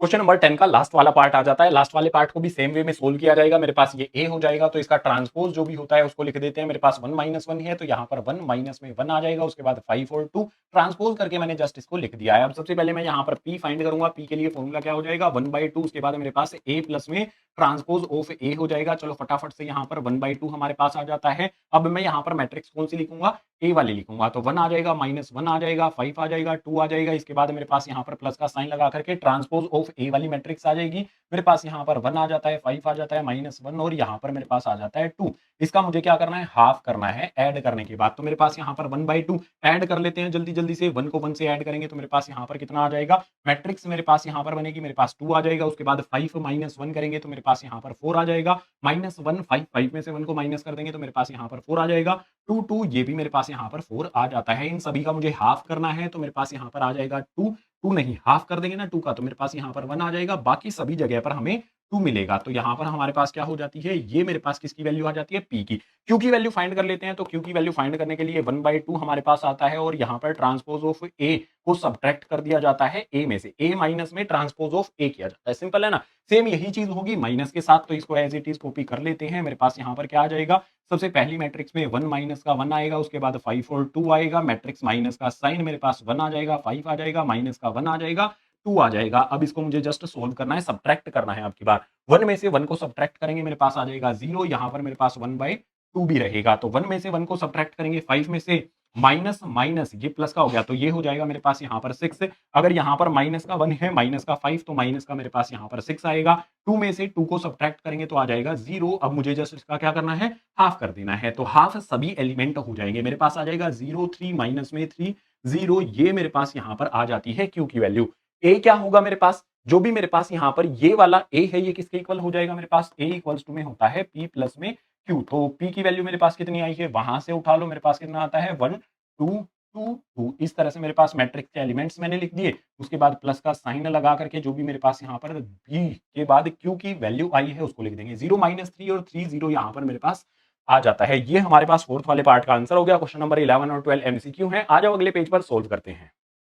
क्वेश्चन नंबर 10 का लास्ट वाला पार्ट आ जाता है। लास्ट वाले पार्ट को भी सेम वे में सोल्व किया जाएगा। मेरे पास ये a हो जाएगा, तो इसका ट्रांसपोज जो भी होता है उसको लिख देते हैं। मेरे पास 1 -1 है, तो यहाँ पर 1 माइनस में 1 आ जाएगा, उसके बाद 5 और 2 ट्रांसपोज करके मैंने जस्ट इसको लिख दिया है। अब सबसे पहले मैं यहाँ पर p फाइंड करूंगा। p के लिए फॉर्मूला क्या हो जाएगा, 1/2, उसके बाद मेरे पास a प्लस में ट्रांसपोज ऑफ a हो जाएगा। चलो फटाफट से यहाँ पर 1/2 हमारे पास आ जाता है। अब मैं यहाँ पर मैट्रिक्स कौन सी लिखूंगा, a वाली लिखूंगा। तो 1 आ जाएगा, -1 आ जाएगा, 5 आ जाएगा, 2 आ जाएगा, इसके बाद मेरे पास यहाँ पर प्लस का साइन लगा करके ट्रांसपोज ऑफ a वाली मैट्रिक्स आ जाएगी। मेरे पास यहाँ पर 1 आ जाता है, 5 आ जाता है, -1, और यहाँ पर मेरे पास आ जाता है 2। इसका मुझे क्या करना है, हाफ करना है ऐड करने के बाद। तो मेरे पास यहाँ पर 1/2 ऐड कर लेते हैं जल्दी जल्दी से। 1 को 1 से ऐड करेंगे तो मेरे पास यहाँ पर कितना आ जाएगा, मैट्रिक्स मेरे पास यहाँ पर बनेगी, मेरे पास 2 आ जाएगा। उसके बाद 5 -1 करेंगे तो मेरे पास यहाँ पर 4 आ जाएगा। -1 5 में से 1 को माइनस कर देंगे तो मेरे पास यहाँ पर 4 आ जाएगा। 2 2 ये भी मेरे पास यहाँ पर 4 आ जाता है। इन सभी का मुझे हाफ करना है, तो मेरे पास यहाँ पर आ जाएगा 2 2 नहीं, हाफ कर देंगे ना 2 का, तो मेरे पास यहाँ पर 1 आ जाएगा। बाकी सभी जगह पर हमें 2 मिलेगा। तो यहाँ पर हमारे पास क्या हो जाती है, ये मेरे पास किसकी वैल्यू आ जाती है, p की। q की वैल्यू फाइंड कर लेते हैं। तो q की वैल्यू फाइंड करने के लिए 1/2 हमारे पास आता है, और यहाँ पर ट्रांसपोज ऑफ a को सब्ट्रैक्ट कर दिया जाता है a में से। a माइनस में ट्रांसपोज ऑफ a किया जाता है। सिंपल है ना। सेम यही चीज होगी माइनस के साथ, तो इसको एज इट इज कॉपी कर लेते हैं। मेरे पास यहाँ पर क्या आ जाएगा, सबसे पहली मैट्रिक्स में 1 माइनस का 1 आएगा, उसके बाद 5 और 2 आएगा। मैट्रिक्स माइनस का साइन मेरे पास 1 आ जाएगा, 5 आ जाएगा, माइनस का 1 आ जाएगा, 2 आ जाएगा। अब इसको मुझे जस्ट सोल्व करना है, सब्ट्रैक्ट करना है। आपकी बार 1 में से 1 को सब्ट्रैक्ट करेंगे, मेरे पास आ जाएगा 0। यहाँ पर मेरे पास 1/2 भी रहेगा। तो 1 में से 1 को सब्ट्रैक्ट करेंगे, 5 में से माइनस माइनस ये प्लस का हो गया, तो ये हो जाएगा मेरे पास यहाँ पर 6। अगर यहाँ पर माइनस का 1 है, माइनस का 5, तो माइनस का मेरे पास यहाँ पर 6 आएगा। 2 में से 2 को सब्ट्रैक्ट करेंगे तो आ जाएगा 0। अब मुझे जस्ट इसका क्या करना है, हाफ कर देना है। तो हाफ सभी एलिमेंट हो जाएंगे। मेरे पास आ जाएगा 0 3 माइनस में 3 0। ये मेरे पास यहाँ पर आ जाती है q की वैल्यू। a क्या होगा मेरे पास, जो भी मेरे पास यहाँ पर ये वाला a है, ये किसके इक्वल हो जाएगा, मेरे पास a इक्वल्स टू में होता है p प्लस में q। तो p की वैल्यू मेरे पास कितनी आई है, वहां से उठा लो, मेरे पास कितना आता है 1 2 2 2। इस तरह से मेरे पास मैट्रिक्स के एलिमेंट्स मैंने लिख दिए। उसके बाद प्लस का साइन लगा करके जो भी मेरे पास यहाँ पर b के बाद q की वैल्यू आई है उसको लिख देंगे। 0 -3 और 3 0 यहाँ पर मेरे पास आ जाता है। ये हमारे पास फोर्थ वाले पार्ट का आंसर हो गया। क्वेश्चन नंबर 11 और 12 एमसीक्यू है। आ जाओ अगले पेज पर सोल्व करते हैं।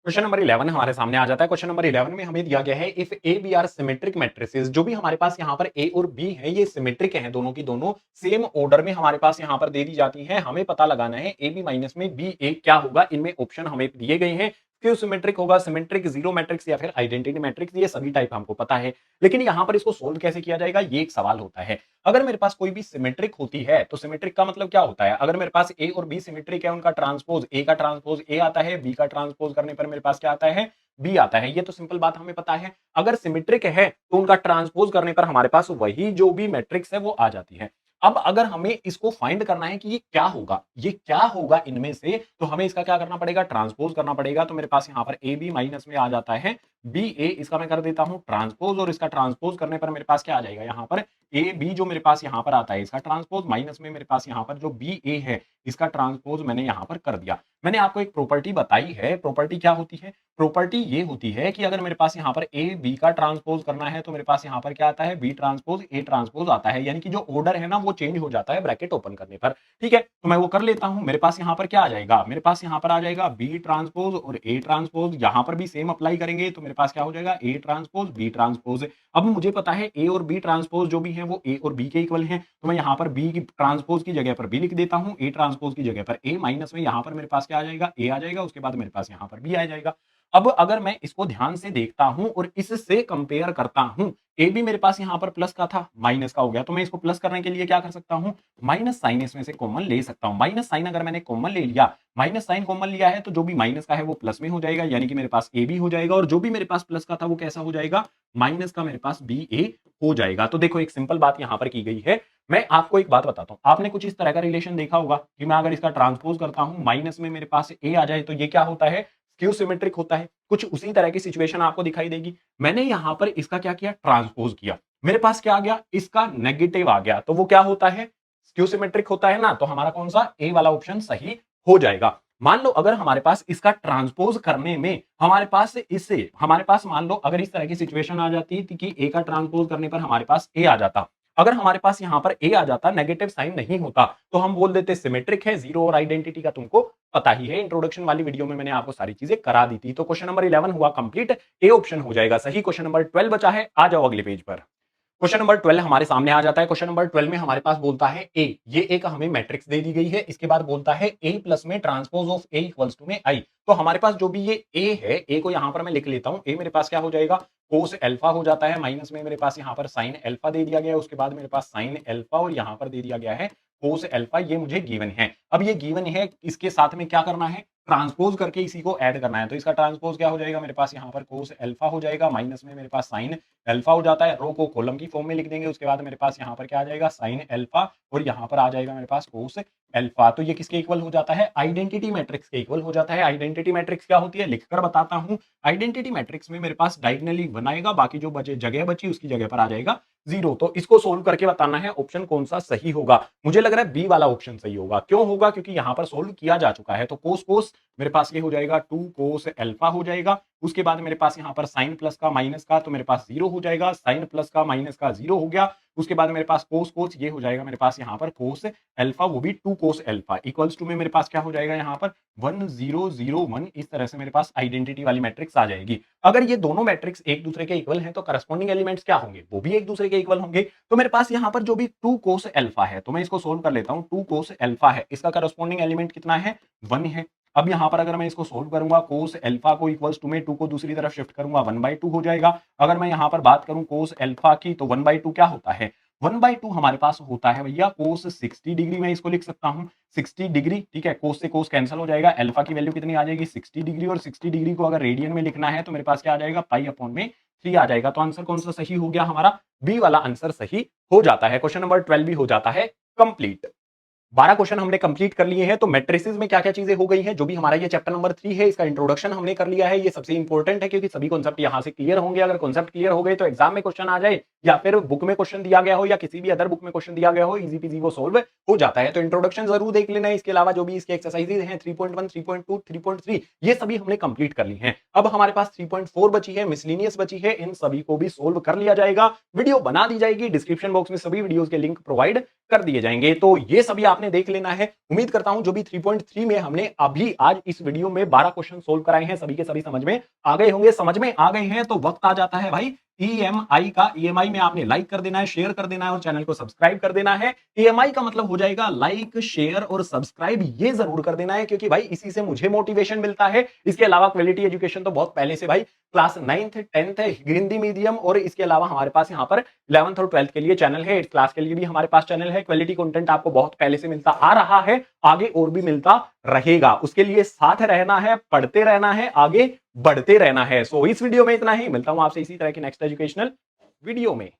क्वेश्चन नंबर 11 हमारे सामने आ जाता है। क्वेश्चन नंबर 11 में हमें दिया गया है if A B are symmetric matrices, जो भी हमारे पास यहाँ पर ए और बी है ये सिमेट्रिक है, दोनों की दोनों सेम ऑर्डर में हमारे पास यहाँ पर दे दी जाती है। हमें पता लगाना है ए बी माइनस में बी ए क्या होगा। इनमें ऑप्शन हमें दिए गए हैं, क्यों सिमेट्रिक होगा, सिमेट्रिक, जीरो मैट्रिक्स या फिर आइडेंटिटी मैट्रिक्स, ये सभी टाइप हमको पता है। लेकिन यहाँ पर इसको सोल्व कैसे किया जाएगा ये एक सवाल होता है। अगर मेरे पास कोई भी सिमेट्रिक होती है तो सिमेट्रिक का मतलब क्या होता है, अगर मेरे पास ए और बी सिमेट्रिक है, उनका ट्रांसपोज ए का ट्रांसपोज ए आता है, बी का ट्रांसपोज करने पर मेरे पास क्या आता है, बी आता है। ये तो सिंपल बात हमें पता है। अगर सिमेट्रिक है तो उनका ट्रांसपोज करने पर हमारे पास वही जो भी मैट्रिक्स है वो आ जाती है। अब अगर हमें इसको फाइंड करना है कि ये क्या होगा, ये क्या होगा इनमें से, तो हमें इसका क्या करना पड़ेगा, ट्रांसपोज करना पड़ेगा। तो मेरे पास यहाँ पर ए बी माइनस में आ जाता है बी ए, इसका मैं कर देता हूं ट्रांसपोज, और इसका ट्रांसपोज करने पर मेरे पास क्या आ जाएगा, यहाँ पर ए बी जो मेरे पास यहाँ पर आता है इसका ट्रांसपोज, माइनस में मेरे पास यहाँ पर जो बी ए है इसका ट्रांसपोज मैंने यहाँ पर कर दिया। मैंने आपको एक प्रॉपर्टी बताई है। प्रॉपर्टी क्या होती है, प्रॉपर्टी ये होती है कि अगर मेरे पास यहाँ पर ए बी का ट्रांसपोज करना है तो मेरे पास यहाँ पर क्या आता है, बी ट्रांसपोज ए ट्रांसपोज आता है। यानी कि जो ऑर्डर है ना वो चेंज हो जाता है ब्रैकेट ओपन करने पर। ठीक है, तो मैं वो कर लेता हूं। मेरे पास यहाँ पर क्या आ जाएगा, मेरे पास यहाँ पर आ जाएगा बी ट्रांसपोज और ए ट्रांसपोज। यहाँ पर भी सेम अप्लाई करेंगे तो मेरे पास क्या हो जाएगा, ए ट्रांसपोज बी ट्रांसपोज। अब मुझे पता है ए और बी ट्रांसपोज जो भी है वो ए और बी के इक्वल है, तो मैं यहाँ पर बी की ट्रांसपोज की जगह पर बी लिख देता हूँ, ए ट्रांसपोज की जगह पर ए, माइनस में यहाँ पर मेरे पास क्या आ जाएगा, ए आ जाएगा, उसके बाद मेरे पास यहाँ पर बी आ जाएगा। अब अगर मैं इसको ध्यान से देखता हूं और इससे कंपेयर करता हूं, ए भी मेरे पास यहां पर प्लस का था, माइनस का हो गया, तो मैं इसको प्लस करने के लिए क्या कर सकता हूं, माइनस साइन इसमें से कॉमन ले सकता हूं। माइनस साइन अगर मैंने कॉमन ले लिया, माइनस साइन कॉमन लिया है तो जो भी माइनस का है वो प्लस में हो जाएगा, यानी कि मेरे पास ए बी हो जाएगा, और जो भी मेरे पास प्लस का था वो कैसा हो जाएगा, माइनस का मेरे पास बी ए हो जाएगा। तो देखो एक सिंपल बात यहां पर की गई है। मैं आपको एक बात बताता हूं, आपने कुछ इस तरह का रिलेशन देखा होगा कि मैं अगर इसका ट्रांसपोज करता हूं, माइनस में मेरे पास ए आ जाए तो ये क्या होता है, स्क्यू सिमेट्रिक होता है। कुछ उसी तरह की सिचुएशन आपको दिखाई देगी। मैंने यहां पर इसका क्या किया, ट्रांसपोज किया, मेरे पास क्या आ गया, इसका नेगेटिव आ गया, तो वो क्या होता है, स्क्यू सिमेट्रिक होता है ना। तो हमारा कौन सा, ए वाला ऑप्शन सही हो जाएगा। मान लो अगर हमारे पास इसका ट्रांसपोज करने में हमारे पास इससे, हमारे पास मान लो अगर इस तरह की सिचुएशन आ जाती थी कि ए का ट्रांसपोज करने पर हमारे पास ए आ जाता, अगर हमारे पास यहां पर ए आ जाता, नेगेटिव साइन नहीं होता, तो हम बोल देते सिमेट्रिक है। जीरो और आइडेंटिटी का तुमको पता ही है, इंट्रोडक्शन वाली वीडियो में मैंने आपको सारी चीजें करा दी थी। तो क्वेश्चन नंबर 11 हुआ कंप्लीट, ए ऑप्शन हो जाएगा सही। क्वेश्चन नंबर 12 बचा है, आ जाओ अगले पेज पर। क्वेश्चन नंबर 12 हमारे सामने आ जाता है। क्वेश्चन नंबर 12 में हमारे पास बोलता है ए, ये एक हमें मैट्रिक्स दे दी गई है, इसके बाद बोलता है ए प्लस में transpose of A equals to में आई। तो हमारे पास जो भी ये ए है, ए को यहां पर मैं लिख लेता हूं, ए मेरे पास क्या हो जाएगा, कोस अल्फा हो जाता है, माइनस में मेरे पास यहाँ पर साइन अल्फा दे दिया गया है, उसके बाद मेरे पास साइन अल्फा और यहाँ पर दे दिया गया है कोस अल्फा, ये मुझे गिवन है। अब ये गिवन है, इसके साथ में क्या करना है, ट्रांसपोज करके इसी को ऐड करना है। तो इसका ट्रांसपोज क्या हो जाएगा, मेरे पास यहाँ पर कोस अल्फा हो जाएगा, माइनस में मेरे पास साइन अल्फा हो जाता है, रो को कॉलम की फॉर्म में लिख देंगे, उसके बाद मेरे पास यहाँ पर क्या आ जाएगा, साइन अल्फा, और यहाँ पर आ जाएगा मेरे पास कोस अल्फा। तो ये किसके इक्वल हो जाता है, आइडेंटिटी मैट्रिक्स के इक्वल हो जाता है। आइडेंटिटी मैट्रिक्स क्या होती है, लिखकर बताता हूं। आइडेंटिटी मैट्रिक्स में मेरे पास डायगोनली 1 आएगा, बाकी जो बचे जगह बची उसकी जगह पर आ जाएगा 0। तो इसको सोल्व करके बताना है ऑप्शन कौन सा सही होगा। मुझे लग रहा है बी वाला ऑप्शन सही होगा। क्यों होगा, क्योंकि यहां पर सोल्व किया जा चुका है। तो कोस कोस मेरे पास ये हो जाएगा 2 कोस अल्फा हो जाएगा, उसके बाद मेरे पास यहाँ पर साइन प्लस का माइनस का, तो मेरे पास 0 हो जाएगा, साइन प्लस का माइनस का 0 हो गया, उसके बाद मेरे पास कोस कोस ये हो जाएगा मेरे पास यहाँ पर कोस अल्फा, वो भी 2 कोस अल्फा इक्वल्स टू में मेरे पास क्या हो जाएगा यहाँ पर 1 0 0 1। इस तरह से मेरे पास आइडेंटिटी वाली मैट्रिक्स आ जाएगी। अगर ये दोनों मैट्रिक्स एक दूसरे के इक्वल हैं तो करस्पॉन्डिंग एलिमेंट्स क्या होंगे, वो भी एक दूसरे के इक्वल होंगे। तो मेरे पास यहाँ पर जो भी 2 कोस अल्फा है, तो मैं इसको सोल्व कर लेता हूँ। 2 कोस अल्फा है, इसका करस्पॉन्डिंग एलिमेंट कितना है, 1 है। अब यहाँ पर अगर मैं इसको सोल्व करूंगा, कोस अल्फा को इक्वल्स टू में 2 को दूसरी तरफ शिफ्ट करूंगा, 1/2 हो जाएगा। अगर मैं यहाँ पर बात करूं कोस अल्फा की, तो 1/2 क्या होता है, 1/2 हमारे पास होता है भैया कोस 60 डिग्री। मैं इसको लिख सकता हूं 60 डिग्री, ठीक है, कोस से कोस कैंसिल हो जाएगा, अल्फा की वैल्यू कितनी आ जाएगी 60 डिग्री, और 60 डिग्री को अगर रेडियन में लिखना है तो मेरे पास क्या आ जाएगा, पाई/3 आ जाएगा। तो आंसर कौन सा सही हो गया, हमारा बी वाला आंसर सही हो जाता है। क्वेश्चन नंबर 12 भी हो जाता है कंप्लीट। 12 क्वेश्चन हमने कंप्लीट कर लिए हैं। तो मैट्रिसेस में क्या-क्या चीजें हो गई हैं, जो भी हमारा ये चैप्टर नंबर 3 है, इसका इंट्रोडक्शन हमने कर लिया है। ये सबसे इंपॉर्टेंट है क्योंकि सभी कॉन्सेप्ट यहां से क्लियर होंगे। अगर कॉन्सेप्ट क्लियर हो गए तो एग्जाम में क्वेश्चन आ जाए या फिर बुक में क्वेश्चन दिया गया हो या किसी भी अदर बुक में क्वेश्चन दिया गया हो, इजी पीजी वो सोल्व हो जाता है। तो इंट्रोडक्शन जरूर देख लेना है। इसके अलावा जो भी इसके एक्सरसाइजेज हैं 3.1, 3.2, 3.3 ये सभी हमने कंप्लीट कर ली हैं। अब हमारे पास 3.4 बची है, मिसलेनियस बची है। इन सभी को भी सोल्व कर लिया जाएगा। वीडियो बना दी जाएगी, डिस्क्रिप्शन बॉक्स में सभी वीडियोस के लिंक प्रोवाइड कर दिए जाएंगे। तो ये सभी आपने देख लेना है। उम्मीद करता हूं जो भी 3.3 में हमने अभी आज इस वीडियो में 12 क्वेश्चन सोल्व कराए हैं, सभी के सभी समझ में आ गए होंगे। समझ में आ गए हैं तो वक्त आ जाता है भाई ईएमआई का। ईएमआई में आपने लाइक कर देना है, शेयर कर देना है और चैनल को सब्सक्राइब कर देना है। ईएमआई का मतलब हो जाएगा लाइक, शेयर और सब्सक्राइब, ये जरूर कर देना है क्योंकि भाई इसी से मुझे मोटिवेशन मिलता है। इसके अलावा क्वालिटी एजुकेशन तो बहुत पहले से भाई class 9th 10th Hindi medium और इसके अलावा हमारे पास यहाँ पर 11th और 12th के लिए चैनल है। 8th क्लास के लिए भी हमारे पास चैनल है। क्वालिटी कंटेंट आपको बहुत पहले से मिलता आ रहा है, आगे और भी मिलता रहेगा। उसके लिए साथ रहना है, पढ़ते रहना है, आगे बढ़ते रहना है। सो इस वीडियो में इतना ही। मिलता हूं आपसे इसी तरह की नेक्स्ट एजुकेशनल वीडियो में।